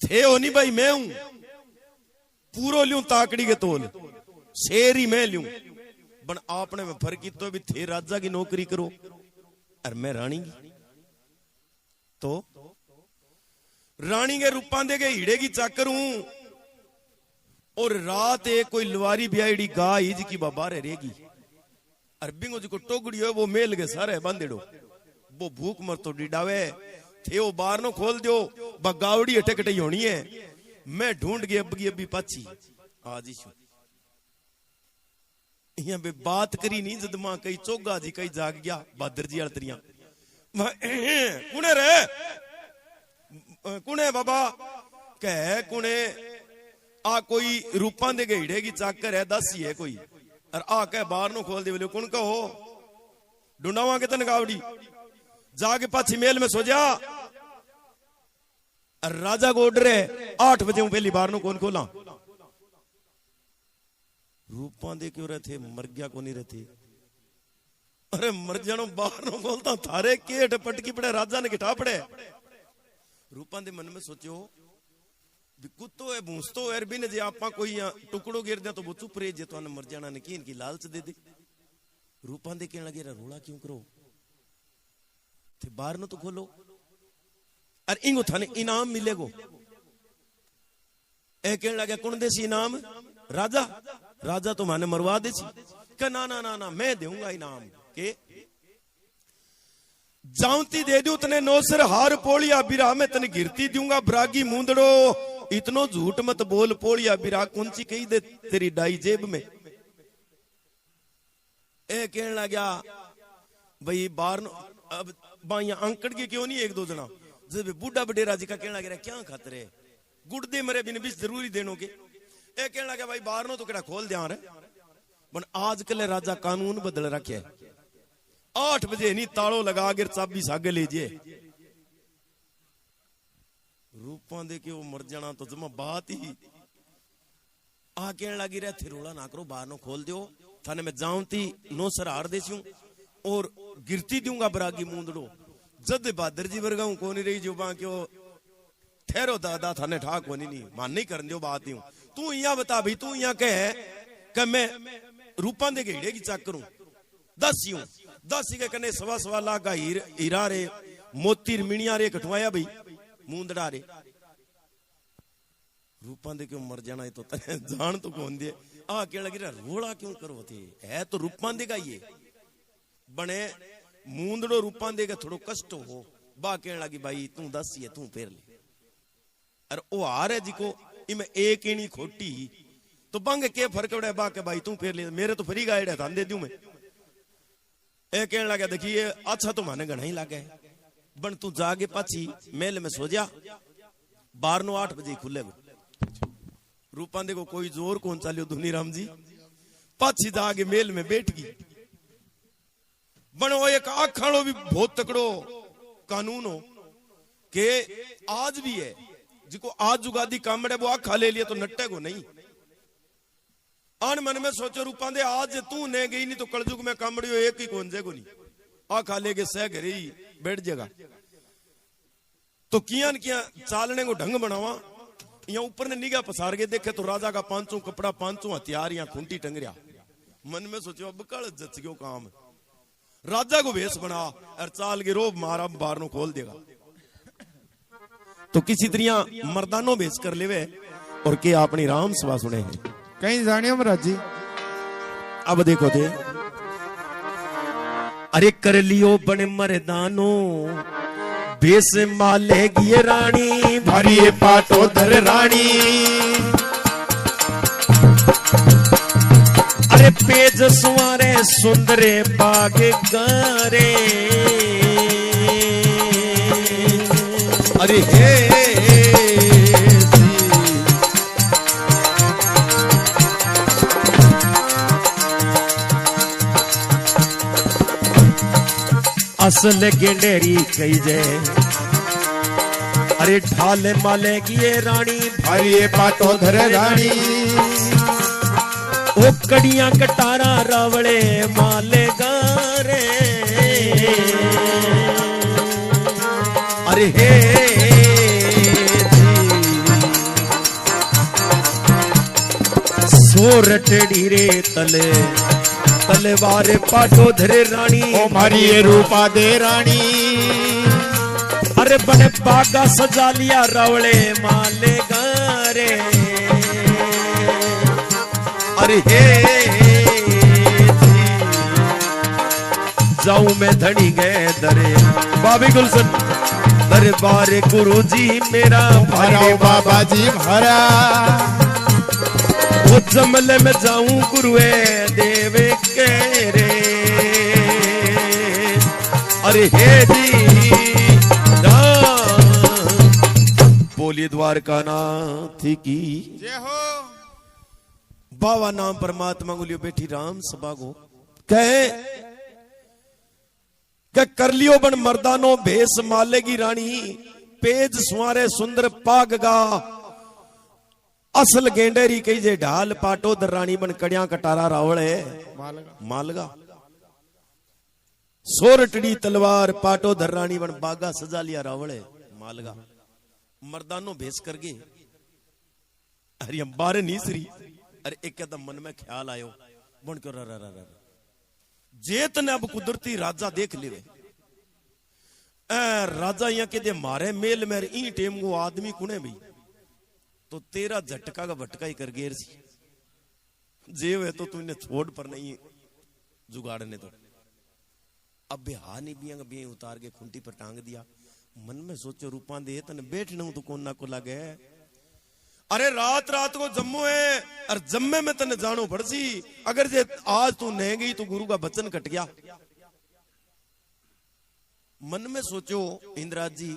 थे हो नहीं भाई मैं हूं पूरो लियूं ताकड़ी के तोल शेर ही मैं लूं बन आपने में फर्क की तो भी थे राजा की नौकरी करो और मैं रानी की। तो रानी के रूपांदे के हीड़े की चाकर हूं और रात एक कोई लवारी ब्याईडी गाय हिज की बाबार रहेगी और बिंगो जी को टोकड़ी हो वो मेल के सारे बांधेड़ो वो भूख मर तो डिडावे थे वो बार नो खोल दो बगावड़ी अटकटई होनी है। मैं ढूंढ गई अबगी पाची आज ही यहाँ पे बात करी नहीं जद मां कई चोगा जी कई जाग गया बहादुर जी अड़तरिया कुने रे कुने बाबा कह कुने आ कोई रूपा दे गईड़े की चाकर है दसी है कोई और आ कह बाहर नो खोल दे बोले कौन कहो ढूंढावा के तन गावड़ी जाके पाछी मेल में सो जा। राजा को ऑर्डर है 8 बजे पहली बार नो कौन खोला। रूपा दे क्यों रहते मर गया को नहीं रहते। अरे मर जानो बाहर नो बोलता थारे केट पटकी पड़े राजा ने गिठा पड़े। रूपा दे मन में सोचो कुत्तो है भूसतो है बिन जे आपा कोई टुकड़ो गिर दे तो वो चुप रहे जे तो मर जाना ने की इनकी लालच दे दे। रूपा दे कहने लगे रोला क्यों करो थे बाहर नो तो खोलो और इंगो थाने इनाम मिलेगो। ए कहने लगे कौन देसी इनाम राजा राजा तो माने मरवा दे ना ना ना ना मैं दूंगा इनाम के जाऊंती दे दू तने नौसर हार पोलिया बिरा में तने गिरती दूंगा बरागी मूंदड़ो इतनो झूठ मत बोल पोलिया बिरा कौनसी कही दे तेरी डाई जेब में। ए कहने लगा भाई बार अब बाइया अंकड़ के क्यों नहीं एक दो जना जब बूढ़ा बडेरा जी का कहने लगा क्या खातरे गुड़दे मरे बिन बीच जरूरी देनों के। ए कहने लगा भाई बाहर नो तो केड़ा खोल दिया रे बन आजकल राजा कानून बदल रखे 8 बजे नहीं तालो लगा गिर चाबी सागे लीजिए रूपां दे के वो मर जाना तो जमा बात ही आ कहने लगी रहे थे रोला ना करो बाहर नो खोल दियो थाने मैं जाऊं थी नो सर हार देसी और गिरती दूंगा बरागी मूंदड़ो जद बहादुर जी वर्गा को नहीं रही जो बाकी ठहरो दादा थाने ठाक होनी नहीं मान नहीं कर दियो बात हूं तू यहाँ बता भाई तू यहाँ कह कि मैं रूपां दे घेड़े की चक करूं दस के कने सवा लाख का हीरा रे मोती मिणिया रे कटवाया भाई मूंदड़ा रे रूपां दे क्यों मर जाना है तो तने जान तो कौन दे आ के लगी रहा रोड़ा क्यों करो थे है तो रूपां दे का ये बने मूंदड़ो रूपां दे का थोड़ो कष्ट हो बा कहने लगी भाई तू दस ये तू फेर ले अरे ओ आ रहे जी को इमें एक इनी खोटी तो बंग के फर्क पड़े बा के भाई तू फेर ले मेरे तो फ्री गाइड है थान दे दूं मैं ए कहने लगा देखिए अच्छा तो माने घना ही लगे बन तू जागे पाची मेल में सो जा 8 बजे खुले रूपां देखो कोई जोर कौन चालियो धुनी राम जी पाची जागे मेल में बैठ गई बनो एक आखाड़ो भी बहुत तकड़ो कानून हो के आज भी है जिको आज जुगादी कामड़े वो आखा ले लिया तो नट्टे को नहीं आन मन में सोचो रूपां दे आज तू ने गई नहीं तो कलजुग में कामड़ियो एक ही कौन जेगो नहीं आखा लेके सह घरे ही बैठ जाएगा तो किया चालने को ढंग बनावा यहाँ ऊपर ने निगाह पसार के देखे तो राजा का 500 कपड़ा 500 हथियार यहाँ खूंटी टंग रहा मन में सोचो अब कल जच गयो काम राजा को भेष बना और चाल के रोब मारा बारनो खोल देगा तो किसी तरह मर्दानो भेष कर लेवे और के अपनी राम सभा सुने हैं कहीं जानियो महाराज जी अब देखो थे अरे कर लियो बड़े मर्दानो भेष मालेगी ये रानी भरिए पाटोदर रानी अरे पेज सुवारे सुंदरे बाग गारे अरे हे असल गेंडेरी कही जाए अरे ढाले माले की ये रानी भरिए पाटोदर रानी ओ कड़ियां कटारा रावड़े माले गारे अरे हे सोरटड़ी रे तले तलवार पाटोदर रानी ओ भरिए रूपा दे रानी अरे बने बागा सजा लिया रावड़े माले गारे अरे हे जाऊं मैं धनी गए दरे बाबी गुलशन दरबार गुरु जी मेरा भराओ बाबा जी भरा वो जमले में जाऊं गुरुए देवे के रे अरे हे जी बोलिए द्वारका नाथ की जय हो बाबा नाम परमात्मा को लियो बैठी राम सभा को कहे कर लियो बन मर्दानो भेष मालेगी रानी पेज सुवारे सुंदर पागगा असल गेंडेरी कही जे ढाल पाटोदर रानी बन कड़िया कटारा रावड़े मालगा सोरटड़ी तलवार पाटोदर रानी बन बागा सजा लिया रावड़े मालगा मर्दानो भेष करके अरे बारे नीसरी अरे एक कदम मन में ख्याल आयो बन क्यों जेत ने अब कुदरती राजा देख लेवे राजा यहाँ के दे मारे मेल में ई टेम को आदमी कुने भी तो तेरा झटका का भटका ही कर गेर सी जेव है तो तू इन्हें छोड़ पर नहीं जुगाड़ने तो अब बिहा नहीं भी उतार के खुंटी पर टांग दिया मन में सोचो रूपां दे तने बैठने हूं तो कोन ना को लगे अरे रात को जम्मू है और जम्मे में तने जानो पड़सी अगर जे आज तू नहीं गई तो गुरु का वचन कट गया मन में सोचो इंद्राज जी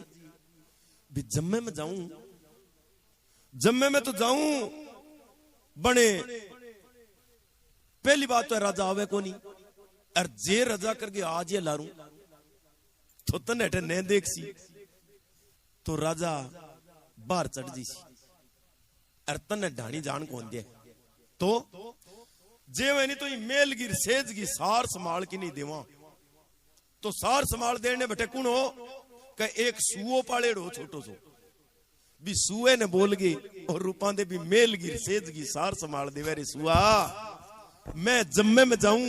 भी जम्मे में जाऊं जम्मे में तो जाऊं बने पहली बात तो राजा आवे को नहीं और जे रजा करके आज ये लारूं तो तने नहीं देख सी तो राजा बाहर चढ़ जी सी अर तने ढाणी जान कौन दे तो जे नहीं तो मेल गिर सेज की सार संभाल की नहीं देवा तो सार संभाल देने बटे कौन हो कि एक सुओ पालेड़ो छोटो सो भी सुए ने बोल गई और रूपा दे भी मेल गिर सेज की सार संभाल दे रे सुआ मैं जम्मे में जाऊं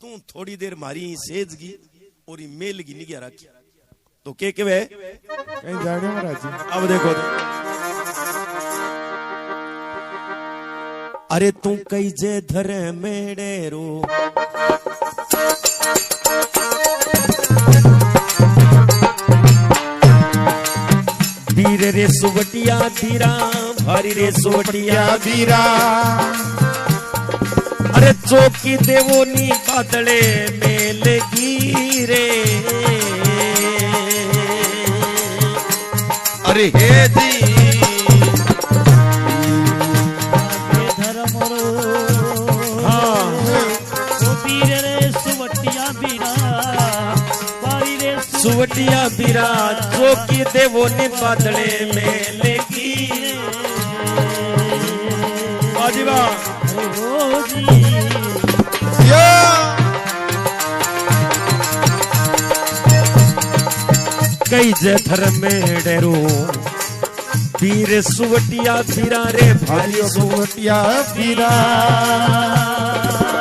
तू थोड़ी देर मारी सेज की और ये मेल की निगाह रखी तो के वे कहीं जाने महाराज जी। अब देखो अरे तू कई जे धरे मेड़े रो बीर रे सुवटिया धीरा भारी रे सुवटिया बीरा अरे चौकी देवो नी बादले मेल गिरे अरे हे जी सुवटिया बीरा चौकी देवो ने बादले में लेगी आजीवा कई जथर में डेरो बीर सुवटिया बीरा रे भाई सुवटिया बीरा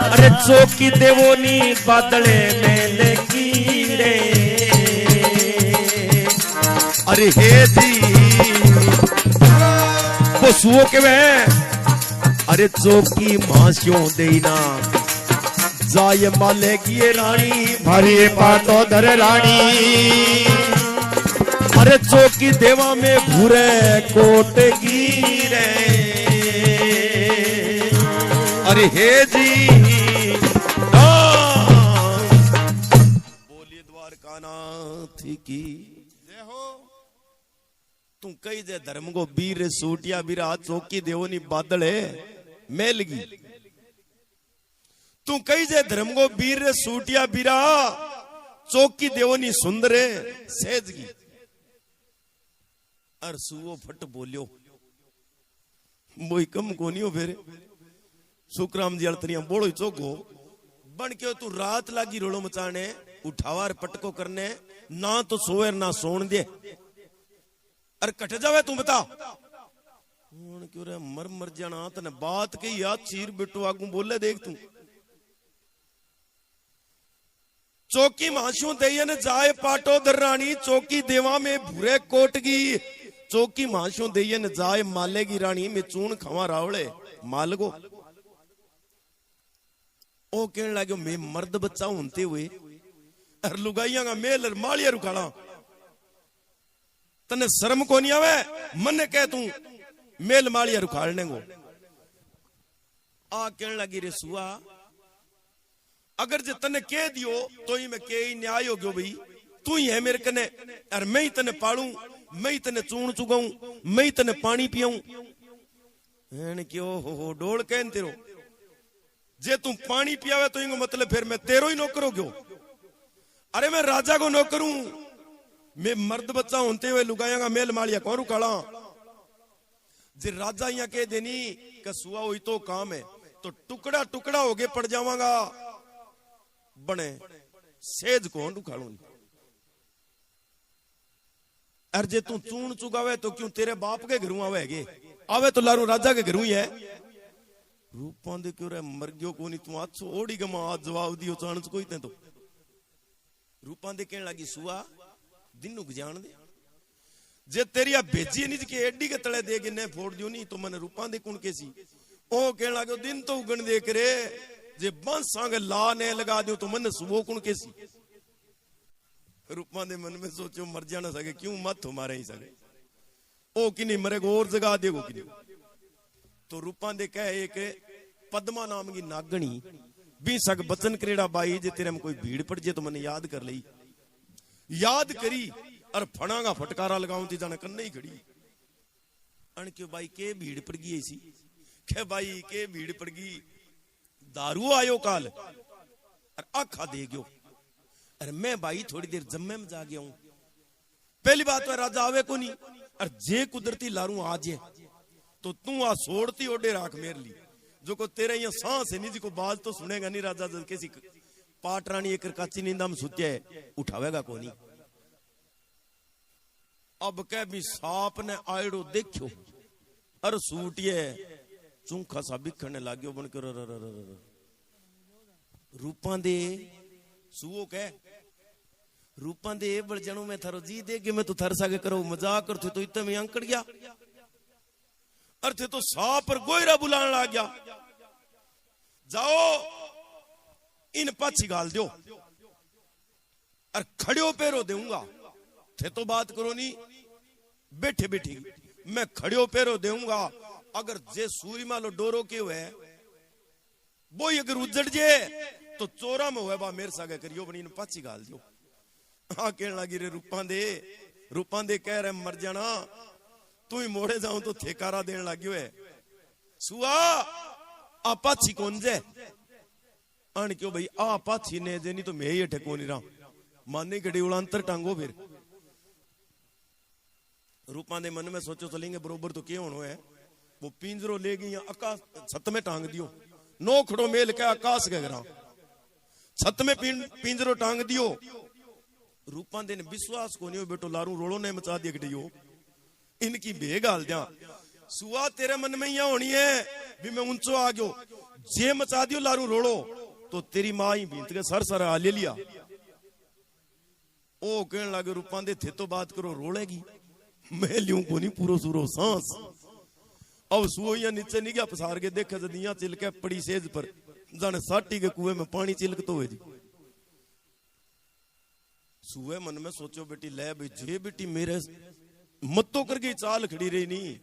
अरे चौकी देवो नी बादले में लेगी रे अरे हे जी वो सुओ के वे अरे चौकी मासियों देना जाय माले की रानी भारी पाटो धर रानी अरे चौकी देवा में भूरे कोट गिरे अरे हे जी बोलिए द्वारका नाथ की तू कई जे धर्म को बीर सूटिया बीरा चौकी देवनी बादले मेलगी तू कई जे धर्म को बीर सूटिया बीरा चौकी देवनी सुंदरे सेजगी अर सुओ फट बोलियो मोई कम कोनियो फेरे सुखराम जी अड़तरिया बोलो चौको बन के तू रात लागी रोलो मचाने उठावार पटको करने ना तो सोएर ना सोन दे अरे कट जावे तू बता क्यों रे मर जाना तने बात कही याद चीर बिट्टू आगू बोले देख तू चौकी माशू दयन जाए पाटो दर्रानी चौकी देवा में भूरे कोटगी चौकी माशू दयन जाए मालेगी रानी में चून खवा रावले मालगो ओ कहने लगे मैं मर्द बच्चा होते हुए अर लुगाइया का मेल मालिया रुखाला तने शर्म को नहीं आवे मन कह तू मेल मालिया रुखाड़ने को आ कहने लगी रे सुआ अगर जे तने कह दियो तो ही मैं के ही न्याय हो गयो भाई तू ही है मेरे कने और मैं ही तने पालू मैं ही तने चूण चुगाऊं मैं ही तने पानी पियाऊं क्यों हो डोल कहन तेरो जे तू पानी पियावे तो इनको मतलब फिर मैं तेरो ही नौकर हो गयो अरे मैं राजा को नौकर हूं मैं मर्द बच्चा होते हुए लुगाया का मेल मालिया कौन रुकाला जे राजा यहाँ कह देनी कसुआ हुई तो काम है तो टुकड़ा टुकड़ा होके पड़ जावांगा बने सेज कौन रुखालू अरे जे तू चून चुगावे तो क्यों तेरे बाप के घरों आवे आवे तो लारू राजा के घरों ही है रूपा दे क्यों रे मर गयो को नहीं तू आज ओड़ी गमा आज जवाब दियो चाणस कोई ते तो रूपा दे कहने लगी सुआ दिन जान दे जे तेरी भेजी नहीं के एडी के तले दे गिने फोड़ दियो नहीं तो मैंने रूपा दे कुण केसी ओ कहने लगे दिन तो उगन दे करे जे बांसा के ला ने लगा दियो तो मैंने सुबह कुण केसी रूपा दे मन में सोचो मर जाना सके क्यों मत मारे ही सके ओ कि नहीं मरे को और जगा देगो कि तो रूपा दे कह एक पद्मा नाम की नागणी भी सक बचन करेड़ा बाई जे तेरे में कोई भीड़ पड़ जे तो मैंने याद कर ली याद करी और फणा का फटकारा लगाऊं थी जाने कन्ने ही खड़ी अन क्यों भाई के भीड़ पड़ गई ऐसी के भाई के भीड़ पड़ गई दारू आयो काल और आखा दे गयो अरे मैं भाई थोड़ी देर जम्मे में जा गया हूं पहली बात तो राजा आवे को नहीं और जे कुदरती लारू आ जे तो तू आ सोड़ती ओडे राख मेरे ली जो को तेरे यहाँ सांस है नहीं जी को बाज तो सुनेगा नहीं राजा जब किसी पाट रानी एक काची नींदा में सुत्या है उठावेगा को नहीं। अब कह भी सांप ने आयड़ो देखो अरे सूटिए चूंखा सा बिखरने लाग्यो बन के रूपां दे सुओ कह रूपां दे बड़ जनू में थारो जी देगे मैं तो थर सागे करो मजाक करते तो इतने में अंकड़ गया अर्थे तो सांप पर गोयरा बुलाने लग गया जाओ इन पाछी गाल दो और खड़ियो पैरो दूंगा थे तो बात करो नहीं बैठे बैठी मैं खड़ियो पैरो दूंगा अगर जे सूरी मालो डोरो के हुए वो अगर उजड़ जे तो चोरा में हुए बा मेरे सागे करियो बनी इन पाछी गाल दो। हाँ कहने लगी रे रूपां दे कह रहे मर जाना तू ही मोड़े जाऊं तो ठेकारा देने लगी है सुआ आ पाछी कौन जे अन क्यों भाई आ पाछी ने जे नहीं तो मैं ही ठेको नहीं रहा मानी गड़ी उड़ांतर टांगो फिर। रूपां दे मन में सोचो चलेंगे बरोबर तो क्या होना है वो पिंजरो ले गई आकाश छत में टांग दियो नो खड़ो मेल के आकाश के गिरा छत में पिंजरो टांग दियो। रूपां दे ने विश्वास को नहीं हो बेटो लारू रोड़ो ने मचा दिया गड्डियो इनकी बेगाल दिया सुआ तेरे मन में यह होनी है भी मैं ऊंचो आ गयो जे मचा दियो लारू रोड़ो तो तेरी मां ही बीत के सर आ ले लिया। ओ कहने लगे रूपां दे थे तो बात करो रोड़ेगी मैं लियूं को नहीं पूरो सूरो सांस। अब सुओ या नीचे नहीं गया पसार के देखे जदियां चिलके पड़ी सेज पर जाने साटी के कुएं में पानी चिलक तो हुए जी। सुए मन में सोचो बेटी ले भाई जे बेटी मेरे मत्तो करके चाल खड़ी रही नहीं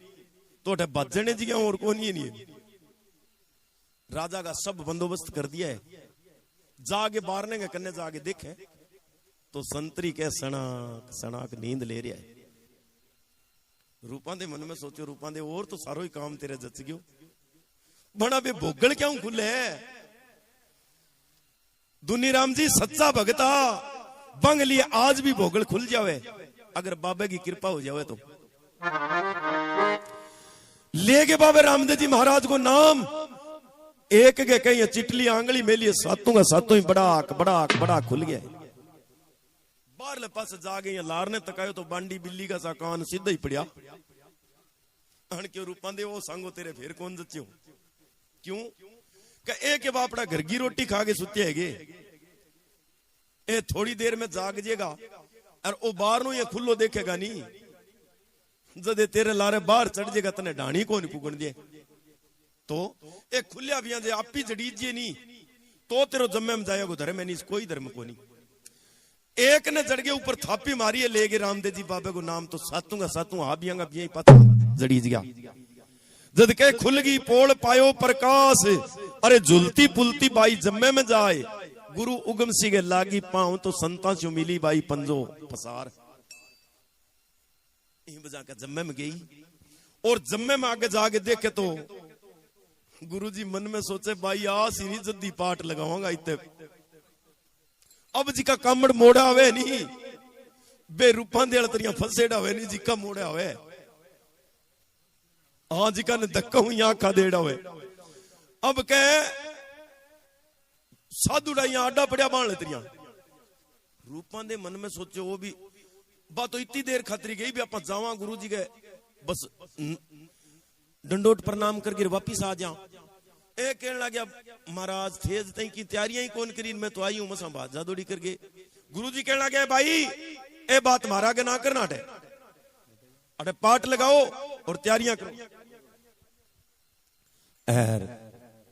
तो बजने जी और को नहीं है। राजा का सब बंदोबस्त कर दिया है जागे बारने के कन्ने जाके देखे तो संतरी के सनाक सनाक नींद ले रहा है। रूपां दे मन में सोचो रूपां दे और तो सारो ही काम तेरे जच गयो बना बे भोगल क्यों खुले दुनिराम जी सच्चा भगता बंग लिए आज भी भोगल खुल जावे अगर बाबे की कृपा हो जावे तो। ले गए बाबे रामदेव जी महाराज को नाम एक के कहीं चिटली आंगली मेली सातों का सातों ही बड़ा खुल गया। बाहरले पास जा गई लार ने तकायो तो बांडी बिल्ली का सा कान सीधा ही पड़िया अण क्यों रूपां दे वो सांगो तेरे फिर कौन जच्यो क्यों का एक बापड़ा घर की रोटी खा के सुते है ए थोड़ी देर में जाग जेगा और वो बाहर नो ये खुल्लो देखेगा नहीं जदे तेरे लारे बाहर चढ़ जेगा तने ढाणी को नहीं पुगन दे तो एक खुलिया भी जे आप ही जड़ीजिए नहीं तो तेरो जम्मे में जाएगा धर्म है नहीं कोई धर्म को नहीं। एक ने जड़ के ऊपर थापी मारी है ले गए रामदेव जी बाबे को नाम तो सातों का सातों हाबियांगा भी पता जड़ीज गया जद के खुल गई पोल पायो प्रकाश अरे झुलती पुलती बाई जम्मे में जाए गुरु उगम सिंह लागी पाऊं तो संता से मिली बाई पंजो पसार बजा के जम्मे में गई और जम्मे में आगे जाके देखे तो गुरुजी मन में सोचे भाई आस ही नहीं जद्दी पाठ लगाऊंगा इतने अब जी का कामड़ मोड़ा हुए नहीं बे रूपां दे तरिया फसेड़ा हुए नहीं जी का मोड़ा हुए हाँ जी का ने धक्का हुई आंखा देड़ा हुए अब कह साधुड़ा यहाँ आडा पड़िया बाण ले तरिया रूपां दे मन में सोचे वो भी बात तो इतनी देर खतरी गई भी आप जावा गुरु जी के बस डंडोट प्रणाम करके वापिस आ जा ए कहने लगे महाराज थे तई की तैयारियां ही कौन करी मैं तो आई हूं मसा बाजा दौड़ी करके गुरु जी कहने लगे भाई ए बात महाराज के ना करना अटे पाठ लगाओ और तैयारियां करो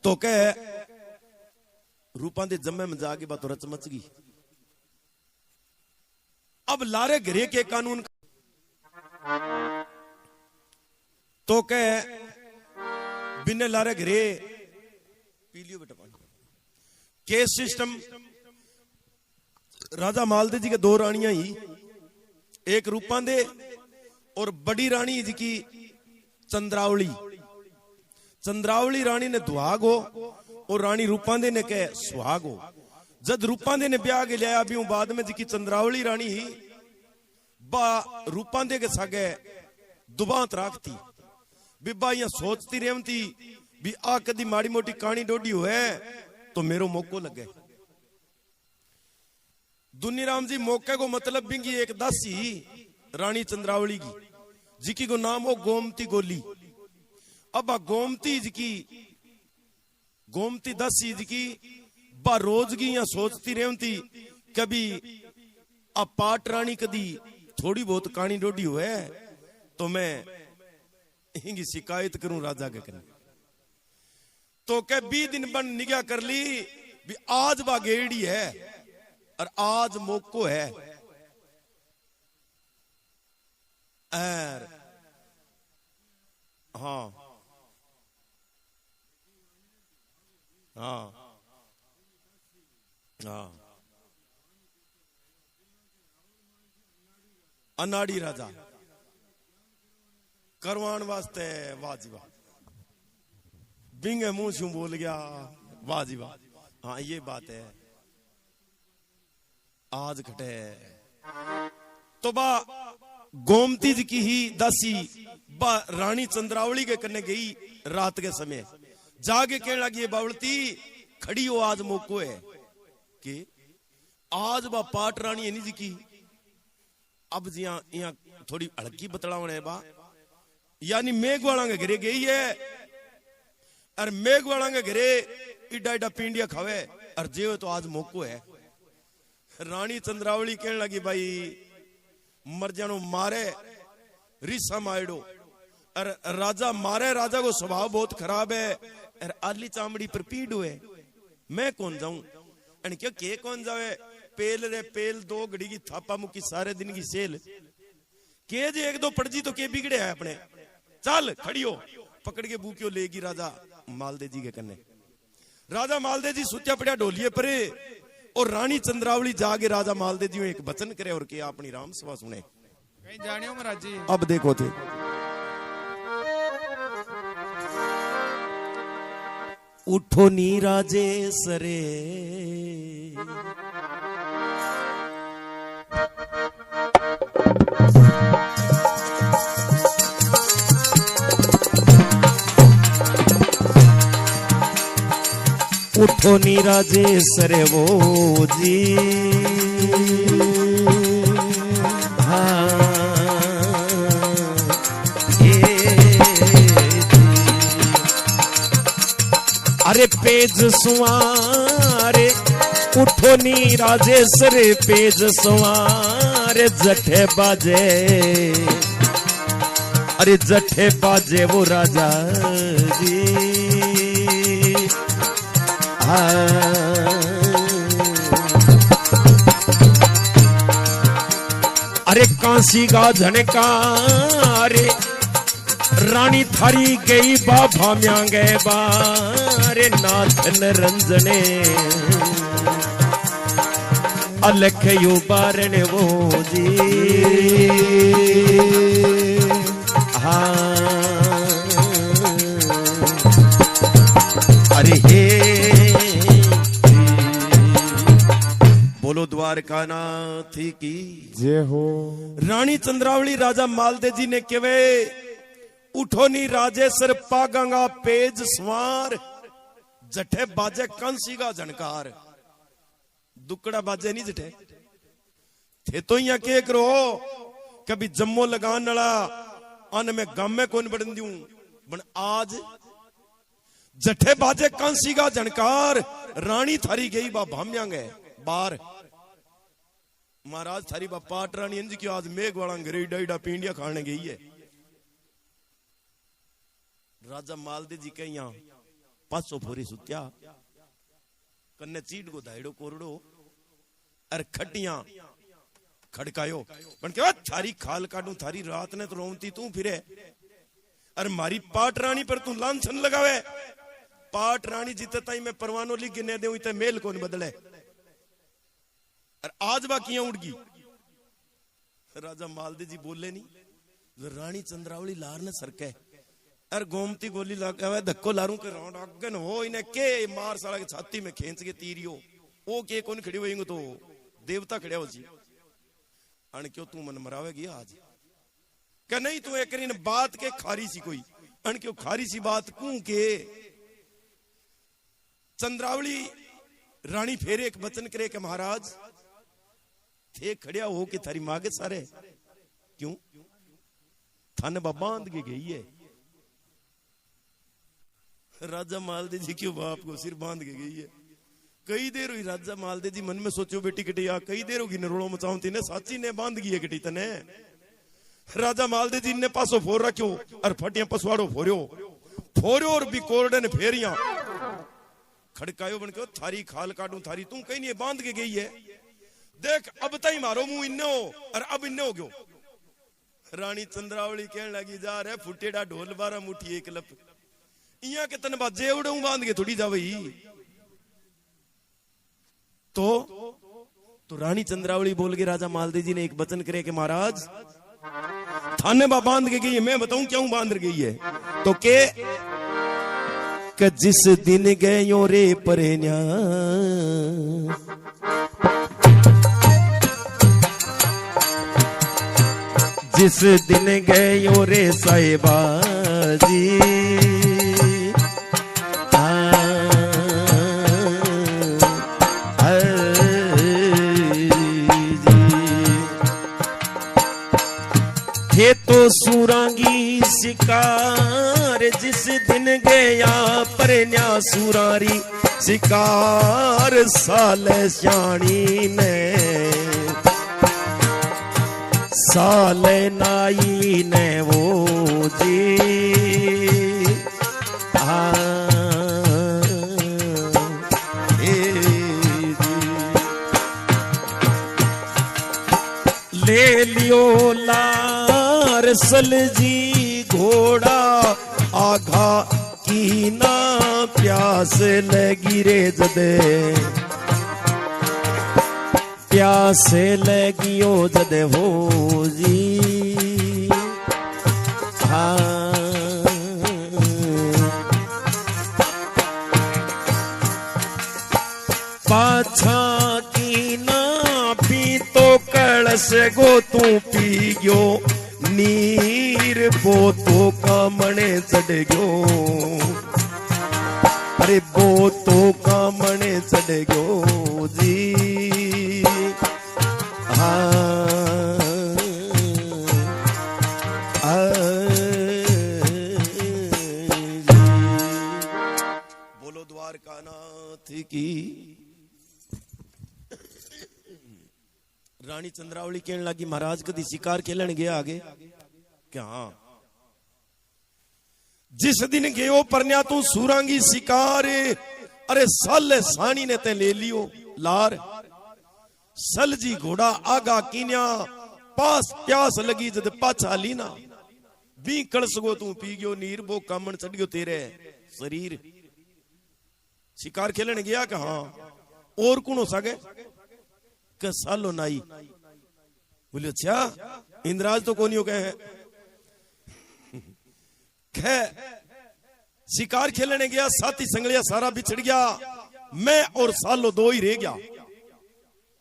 तो कह रूपां दे जम्मे में जाके बात रच मच गई। अब लारे घरे के कानून तो कह बिने लारे घरे पी लियो बेटा पानी केस सिस्टम राजा मालदेव जी के दो रानियां ही एक रूपां दे और बड़ी रानी जी की चंद्रावली रानी ने दुहाग हो और रानी रूपांदे ने कह सुहाग हो। जद रूपांदे ने ब्याह के लिया अभी बाद में जी की चंद्रावली रानी बा रूपांदे के सागे दुबात राखती बिब्बा यहाँ सोचती रेवती भी आ कदी माड़ी मोटी कहानी डोडी हुए तो मेरो मौको लगे। दुनिराम जी मौके को मतलब भी एक दासी रानी चंद्रावली की जिकी को नाम हो गोमती गोली। अब गोमती जी की गोमती दासी जी की बा रोज की यहाँ सोचती रेवती कभी आ पाट रानी कदी थोड़ी बहुत कहानी डोडी हुए तो मैं इनकी शिकायत करूं राजा के करने। तो क्या 20 दिन बन निगाह कर ली भी आज बा गेड़ी है और आज मौको है। हाँ हाँ हाँ अनाड़ी राजा करवान वास्ते वाजिबा बिंगे मुंह शू बोल गया वाजिबा। हाँ ये बात है आज खटे तो बा गोमती जी की ही दासी बा रानी चंद्रावली के करने गई रात के समय जाके कहने लगी बावलती खड़ी हो आज मौको है कि आज बा पाट रानी है जी की। अब जी यहाँ थोड़ी हड़की बतलाव है बा यानी मेघवाला के घरे गई है और मेघवाला के घरे इडा इडा पिंडिया खावे और जे तो आज मौको है। रानी चंद्रावली कहने लगी भाई मर जानो मारे रिसा मायडो और राजा मारे राजा को स्वभाव बहुत खराब है और आली चामड़ी पर पीड़ हुए मैं कौन जाऊं एंड क्यों के कौन जावे पेल रे पेल 2 घड़ी की थापा मुकी सारे दिन की सेल के जे 1-2 पड़जी तो के बिगड़े है अपने चल खड़ी हो पकड़ के बूक्यो लेगी राजा मालदे जी के कन्ने। राजा मालदे जी सुत्या पड़िया ढोलिए परे और रानी चंद्रावली जागे राजा मालदे जी एक वचन करे और के अपनी राम सभा सुने। कहीं जानियो महाराज जी। अब देखो थे उठो नी राजे सरे उठो नी राजे सरे वो जी हाँ अरे पेज सुवारे उठो नी राजे सरे पेज सुवारे जठे बाजे अरे जठे बाजे वो राजा जी अरे कांसी का झनकारे रानी थारी गई बाबा म्यांगे बारे नाथ नरंजने अलख यू बारने वो जी हाँ अरे हे बोलो द्वारका नाथ की जय हो। रानी चंद्रावली राजा मालदे जी ने केवे उठो नी राजेसर पागंगा पेज स्वार जठे बाजे कंसी का झनकार दुकड़ा बाजे नहीं जठे थे तो यहाँ के करो कभी जम्मो लगान नला अन में गम में कौन बढ़न दूं बन आज जठे बाजे कंसी का झनकार रानी थारी गई बा भाम्यांगे बार महाराज थारी बा पाट रानी इंज की आज मेघवाला घरे डाइडा पिंडिया खाने गई है। राजा मालदे जी के यहाँ 500 फोरी सुत्या कन्ने चीट को धाइडो कोरडो अर खटिया खड़कायो बन के थारी खाल काटू थारी रात ने तो रोमती तू फिरे अर मारी पाट रानी पर तू लांछन लगावे पाट रानी जिते ताई मैं परवानो लिख गिने दे इते मेल कौन बदले और आज बा किया उड़ गई। राजा मालदे जी बोले नहीं रानी चंद्रावली लार ने सरके अरे गोमती गोली लगा धक्को लारू के राउंड अगन हो इन्हें के मार साला के छाती में खींच के तीरियो ओ के कौन खड़ी हुई तो देवता खड़े हो जी अन क्यों तू मन मरावेगी आज क्या नहीं तू एक बात के खारी सी कोई अन क्यों खारी सी बात कू के चंद्रावली रानी फेरे एक वचन करे के महाराज थे खड़िया हो के थारी मागे सारे क्यों थाने बांध के गई है। राजा मालदे जी क्यों बाप को सिर बांध के गई है। कई देर हुई राजा मालदे जी मन में सोचो बेटी कटिया कई देर होगी नरोड़ो मचाऊ तीने साची ने बांध गई है कटी तने। राजा मालदे जी ने पासो फोर रखो और फटिया पसवाड़ो फोरियो और भी कोरडे ने फेरिया खड़कायो बन के थारी खाल काटू थारी तू कहीं नहीं बांध के गई है। देख अब तई मारो मुंह इन्ने हो और अब इन्ने हो गयो। रानी चंद्रावली कहने लगी जा रहे फुटेड़ा ढोल बारा मुठी एक लप इया के तन बाजे उड़ू बांध के थोड़ी जावई तो रानी चंद्रावली बोल के राजा मालदे जी ने एक वचन करे कि महाराज थाने बा बांध के गई है मैं बताऊं क्यों बांध गई है। तो के जिस दिन गयो रे परेन्या जिस दिन गयो रे साहिबा जी थे तो सूरांगी शिकार जिस दिन गया परन्या सूरारी शिकार साल श्याणी ने साल नाई ने वो जी ले लियो लार सल जी घोड़ा आघा की ना प्यास लगी रे जदे प्यास लगियो जदे हो जी पाछा की ना पी तो कलश गो तू पी गयो नीर बो तो कामणे चढ़ गयो अरे बो तो कामणे चढ़ गयो जी बोलो द्वारका नाथ की। रानी चंद्रावली कहने लगी महाराज कदी शिकार खेलन गया आगे क्या जिस दिन गयो परन्या तू सूरांगी शिकार अरे साल सानी ने ते ले लियो लार सलजी घोड़ा आगा कीन्या पास प्यास लगी जद पाछा लीना बी कलसगो तू पी गयो नीर बो कामण चढ़ गयो तेरे शरीर शिकार खेलन गया कहा और कौन हो सके के सालो नाई बोले अच्छा इंद्राज तो कोनी हो गए कह शिकार खेलने गया साथी संगलिया सारा बिछड़ गया मैं और सालो दो ही रह गया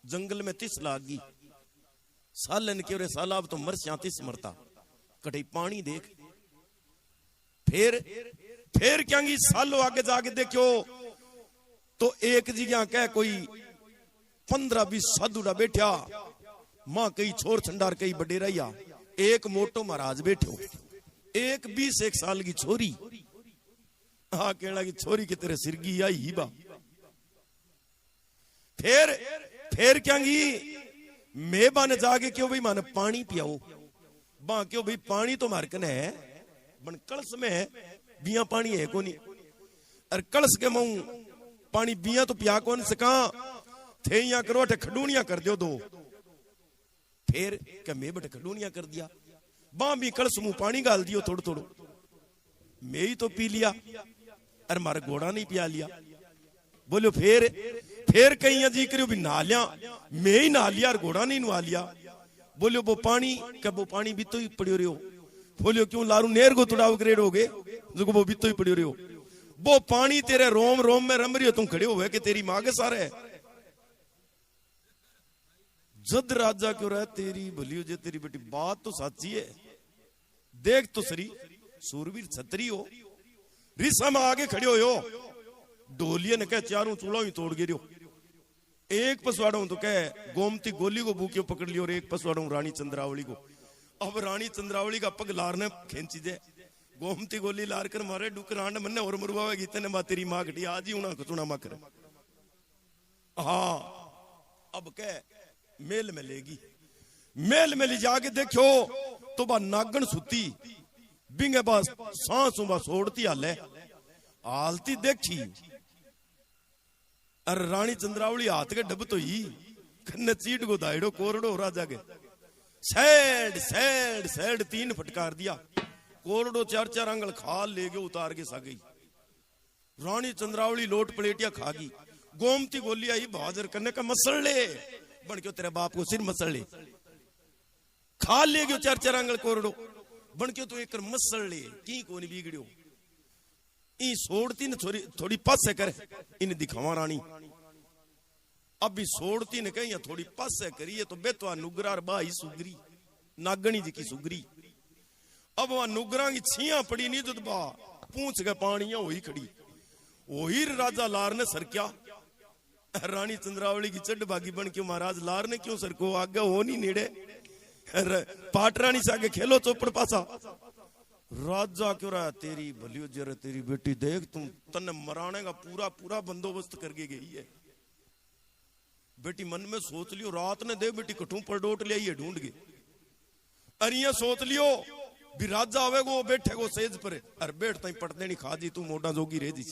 जंगल में तिस लागी सालन के साला अब तो मर तिस मरता कटी पानी देख फिर क्या सालो आगे जाके देखो तो एक जगह कह कोई 15-20 साधुड़ा बैठा मां कई छोर छंडार कई बड़े रहिया एक मोटो महाराज बैठो एक 21 साल की छोरी हाँ कहना की छोरी के तेरे सिरगी आई ही बा फिर क्या मैं बाने जाके क्यों भाई माने पानी पियाओ बा क्यों भाई पानी तो मार कने है बन कलश में है बिया पानी है कोनी और कलश के मुंह पानी बिया तो पिया कौन सका थे या करो अठे खडूनिया कर दियो दो फिर क्या मैं बटे खडूनिया कर दिया बां भी कलश मुंह पानी गाल दियो थोड़ा थोड़ा मैं ही तो पी लिया और मारा घोड़ा नहीं पिया लिया बोलो फिर कहीं जी करियो भी नहा लिया मैं ही नहा लिया और घोड़ा नहीं नहा लिया बोलो वो पानी कब वो पानी भी तो ही पड़ियो रहो बोलियो क्यों लारू नेर को तुड़ाव ग्रेड हो गए जो वो भी तो ही पड़ियो रहो वो पानी तेरे रोम रोम में रम रही हो तुम खड़े हुए कि तेरी मां के सारे जद राजा क्यों रहा तेरी भली हो जे तेरी बेटी बात तो साची है देख तो सरी सूरवीर छतरी हो, रिसा में आगे खड़े हो, ढोलिया ने कह चारों चूल्हा ही तोड़ गिरो। एक पसवाड़ा तो कह गोमती गोली को भूखियो पकड़ लियो, और एक पसवाड़ा रानी चंद्रावली को। अब रानी चंद्रावली का पग लारने खेची दे, गोमती गोली लार कर मारे डुकरांड मन्ने और मरवावे गीते ने मा तेरी मां घटी आज ही उना कुचुना मा करे। हाँ अब कह मेल में लेगी, मेल में ले जाके देखो तो बा नागन सुती बिंगे बस सांसों बा छोड़ती हाले हालती देखी। अरे रानी चंद्रावली हाथ के डब तो ही कन्ने चीट को दाइडो कोरडो राजा के सैड सैड सैड 3 फटकार दिया, कोरडो 4-4 अंगल खाल ले गए उतार के सा गई। रानी चंद्रावली लोट प्लेटिया खा गई, गोमती गोली आई बहादुर करने का मसल ले बन क्यों तेरे बाप को सिर मसल ले, खाल ले गयो 4-4 अंगल कोरडो बन क्यों तो एक मसल ले की को नहीं बिगड़ो। ई सोड़ती ने थोड़ी पास से करे इन दिखावा रानी, अब भी सोड़ती ने कहीं थोड़ी पास से करिए तो बेतवा नुगरार बाई सुगरी नागणी जी की सुगरी। अब वहां नुगरा की छिया पड़ी नहीं तो बा पूछ के पानिया वही खड़ी, वही राजा लार ने सरक्या। रानी चंद्रावली की चढ़ भागी बन क्यों महाराज लार ने क्यों सर को आगे हो नहीं नेड़े, पाट रानी से आगे खेलो चौपड़ पासा। राजा क्यों रहा तेरी भलियो जरा तेरी बेटी देख तुम तन्ने मराने का पूरा पूरा बंदोबस्त करके गई है। बेटी मन में सोच लियो रात ने दे बेटी कठू पर डोट ले आइए ढूंढ के, अरिया सोच लियो भी राजा आवे वो बैठे को सेज पर अरे बैठता ही पट देनी खा जी तू मोटा जोगी रह दी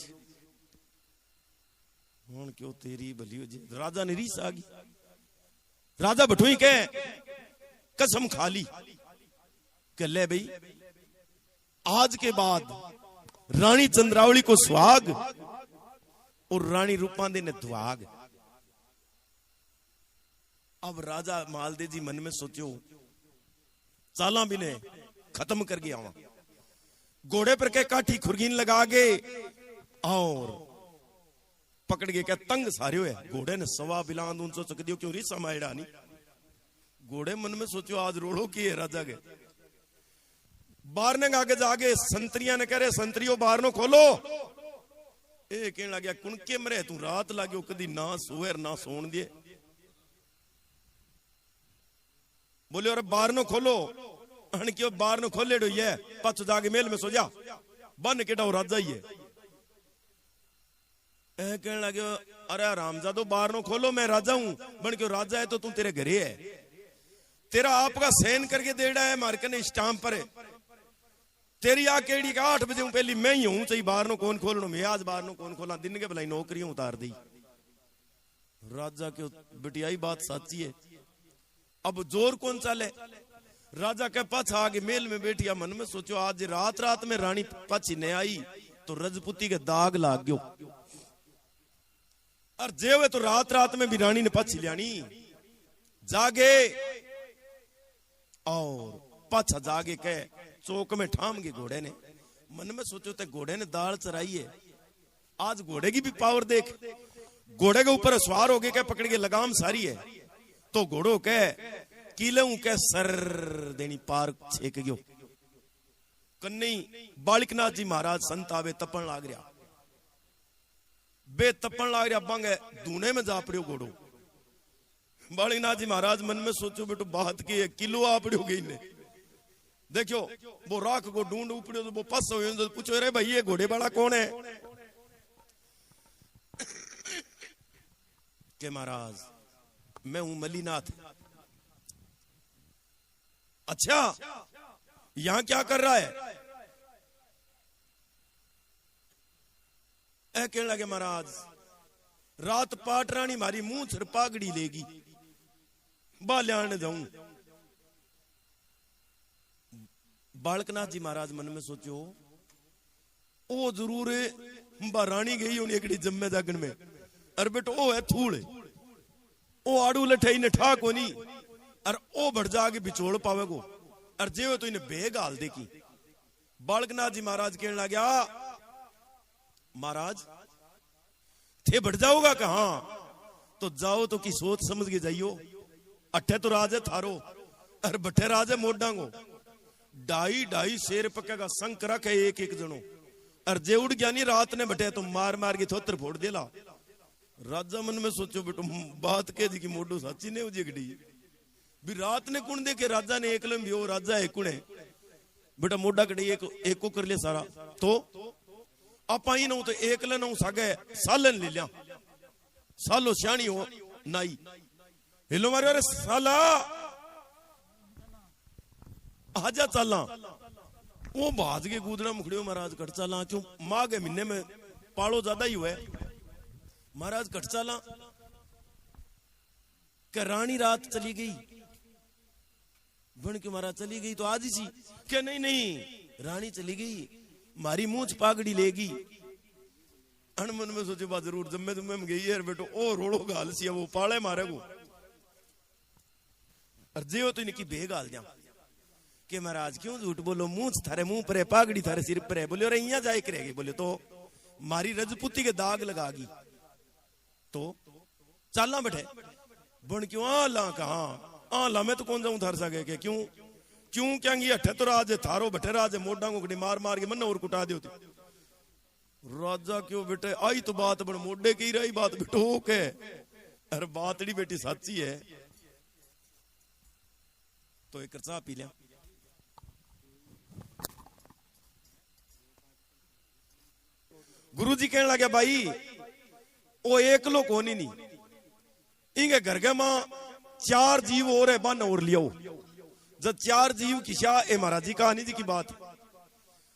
हूं क्यों तेरी भलियो जी। राजा ने रीस आ गई, राजा बठुई के कसम खा ली कि ले भाई आज के बाद रानी चंद्रावली को सुहाग और रानी रूपांदे ने दुआग। अब राजा मालदे जी मन में सोचो चाला भी ने खत्म कर गया वहां, घोड़े पर के काठी खुरगीन लगा के और पकड़ के क्या तंग सारे हुए घोड़े ने सवा बिलांद उनसे चक दियो क्यों रिसा मायड़ा नहीं। घोड़े मन में सोचो आज रोड़ो की है राजा के बाहर ने आगे जाके संतरिया ने कह रहे संतरियो बाहर नो खोलो, ए कहने लग गया कुणके मरे तू रात लाग्यो कदी ना सोए ना सोन दिए। बोले अरे बाहर नो खोलो, हन क्यों बाहर नो खोले डो ये पछ जाके मेल में सो जा बन के डाओ राजा ही है। कहने लगे अरे रामजादो बाहर नो खोलो मैं राजा हूं, बन क्यों राजा है तो तू तेरे घरे है, तेरा आपका सैन करके देड़ा है मार के स्टाम्प पर है, तेरी आकेड़ी का 8 बजे पहली मैं ही हूं चाहिए बाहर नो कौन खोलनो, मैं आज बाहर नो कौन खोला दिन के भलाई नौकरियां उतार दी। राजा के बिटियाई बात साची है, अब जोर कौन चले। राजा के पास आगे मेल में बैठिया मन में सोचो आज रात रात में रानी पाछी न आई तो रजपुती के दाग लाग गयो, और जेवे तो रात रात में भी रानी ने पाछी लियानी जागे और पाछा जागे के चौक में ठाम गए घोड़े ने। मन में सोचो ते घोड़े ने दाल चराई है, आज घोड़े की भी पावर देख, घोड़े के ऊपर सवार हो गए क्या पकड़ के लगाम सारी है तो घोड़ो के किले के सर देनी पार छेक गयो। कन्नी बालिकनाथ जी महाराज संत आवे तपन लाग रहा, बे तपन लाग रहा बांगे दूने में जा पड़ियो घोड़ो। बालिकनाथ जी महाराज मन में सोचो बेटो बात की है किलो आ पड़ियो गई ने, देखो वो राख को ढूंढ उपड़ियो तो वो पस हो तो पूछो अरे भाई ये घोड़े वाला कौन है के महाराज मैं हूं मलीनाथ। अच्छा यहां क्या कर रहा है? कहने लगे महाराज रात पाट रानी मारी मुंह छर पागड़ी लेगी बाल्याण जाऊं। बालकनाथ जी महाराज मन में सोचो ओ जरूर रानी गई होनी एकड़ी जम्मे जागन में, अरे बेटो ओ है थूल ओ आड़ू लठे ने ठा को नहीं और ओ बढ़ जाके बिचोड़ पावेगो और जेवे तो इन्हें बेग हाल देखी। बालकनाथ जी महाराज कहने लगा महाराज थे बढ़ जाओगा कहा तो जाओ तो की सोच समझ के जाइयो, अठे तो राज है थारो और बठे राज है मोडांगो। ढाई शेर पकेगा संक रखे एक एक जनो और जे उड़ गया नहीं रात ने बटे तो मार मार के थोत्र फोड़ देला। राजा मन में सोचो बेटो बात के जी की मोडो सच्ची ने उजगड़ी भी रात ने कुण देखे राजा ने एकलम भी हो राजा है कुणे बेटा मोडा कड़ी एक को कर ले सारा तो आप आई ना तो एकल ना सागे सालन ले लिया सालो श्याणी हो नाई हिलो मारे अरे साला आजा चला वो भाज के कूदना मुखड़ियो महाराज कट चला क्यों माँ के महीने में पालो ज्यादा ही हुआ महाराज कट चला क्या रानी रात चली गई बन के महाराज चली गई तो आज ही सी क्या नहीं नहीं रानी चली गई मारी मूंछ पागड़ी लेगी अनमन में सोचे बात जरूर जम्मे तुम्हें में गई है बेटो ओ रोड़ो गाल सी वो पाले मारे को और जे हो तो इनकी बेगाल जा के महाराज क्यों झूठ बोलो मूंछ थारे मुंह पर है पागड़ी थारे सिर पर है बोले और यहाँ जाए करेगी बोले तो मारी रजपुती के दाग लगागी तो चलना बैठे बन क्यों आला कहा आला मैं तो कौन जाऊं थार सके के क्यों क्यों क्या अठे तो राज थारो बैठे राज मोडा को मार मार के मन और कुटा दे राजा क्यों बेटे आई तो बात बन मोडे की रही बात बेटो के अरे बातड़ी बेटी सच्ची है तो एक चाह पी लिया गुरु जी कहने लगे भाई वो एक लो कोनी नहीं इंगे घर के मां 4 जीव और है बन और लियो जब 4 जीव की शाह ए महाराज जी कहानी जी की बात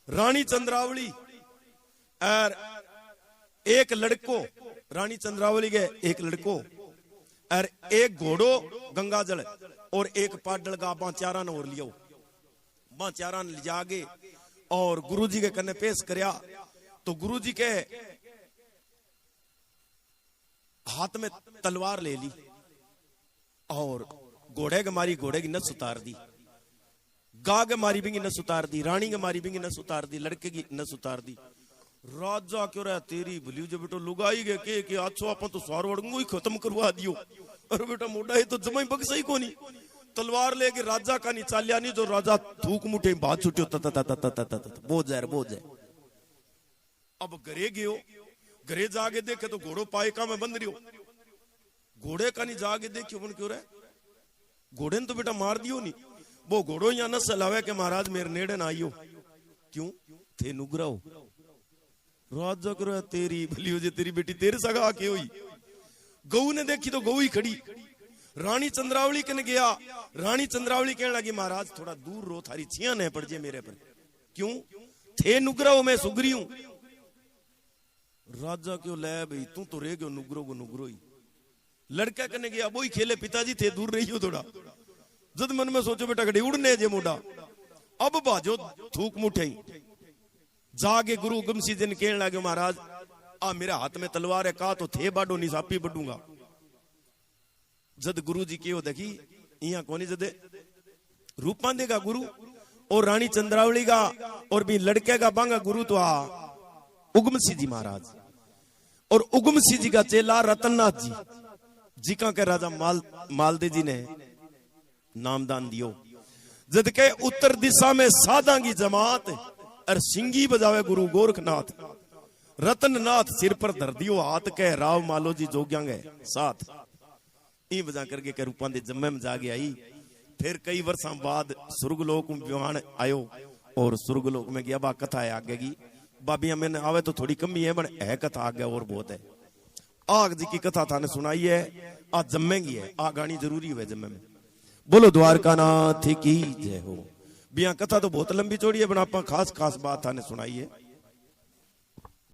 रानी चंद्रावली और एक लड़को रानी चंद्रावली के एक लड़को और एक घोड़ो गंगाजल और एक पाडल का बाचारा ने और लियो बाचारा ने जागे और गुरु जी के कन्ने पेश करया तो गुरु जी के हाथ में तलवार ले ली और घोड़े के मारी घोड़े की नस उतार दी गा के मारी बिंगी नस उतार दी रानी के मारी बिंगी नस उतार दी लड़के की नस उतार दी राजा क्यों रहा तेरी भली जो बेटो लुगाई गए के अच्छो अपन तो स्वार वड़ंगो ही खत्म करवा दियो और बेटा मोटा है तो जमाई बग सही को नहीं तलवार लेके राजा का नहीं चालिया नहीं जो राजा थूक मुठे बात छुट्टियो बोझ जाए बोझ जाए अब घरे गयो घरे जाके देखे तो घोड़ो पायका में बंद रही घोड़े का नहीं जाके देखियो बन क्यों रहे घोड़े ने तो बेटा मार दियो नहीं वो घोड़ो यहाँ न सलावे के महाराज मेरे नेड़े ना आइयो क्यों थे नुगराओ राजा करो तेरी भली हो जे तेरी बेटी तेरे सगा आके हुई गऊ ने देखी तो गऊ ही खड़ी रानी चंद्रावली कने गया रानी चंद्रावली कहने लगी महाराज थोड़ा दूर रो थारी छिया न पड़ जे मेरे पर क्यों थे नुगराओ मैं सुगरी हूं राजा क्यों ले भाई तू तो रह गयो नुगरो को नुगरो ही लड़का कने गया वो ही खेले पिताजी थे दूर रही हो थोड़ा जद मन में सोचो बेटा कड़ी उड़ने जे मोड़ा अब बाजो थूक मुठे जागे गुरु गमसी दिन कहने लगे महाराज आ मेरे हाथ में तलवार है का तो थे बाडो नहीं सापी बढ़ूंगा जद गुरु जी क्यों देखी यहाँ कोनी जदे रूपा देगा गुरु और रानी चंद्रावली का और भी लड़के का बांगा गुरु तो उगमसी जी महाराज और उगमसी जी का चेला रतननाथ जी जी का के राजा मालदे जी ने नामदान दियो जद के उत्तर दिशा में साधा की जमात और सिंगी बजावे गुरु गोरखनाथ रतननाथ सिर पर धर दियो हाथ के राव मालो जी जोग्यांगे साथ ई बजा करके के रूपां दे जम्मे में जागे आई फिर कई वर्षों बाद सुर्गलोक में विमान आयो और सुर्गलोक में गया बा कथा है आगे की बाबिया मैंने आवे तो थोड़ी कमी है बन है कथा आगे और बहुत है आग जी की कथा थाने सुनाई है आज जम्मेगी है आ गानी जरूरी हुए जम्मे में बोलो द्वारका नाथ की जय हो बिया कथा तो बहुत लंबी चौड़ी है बना खास खास बात थाने सुनाई है।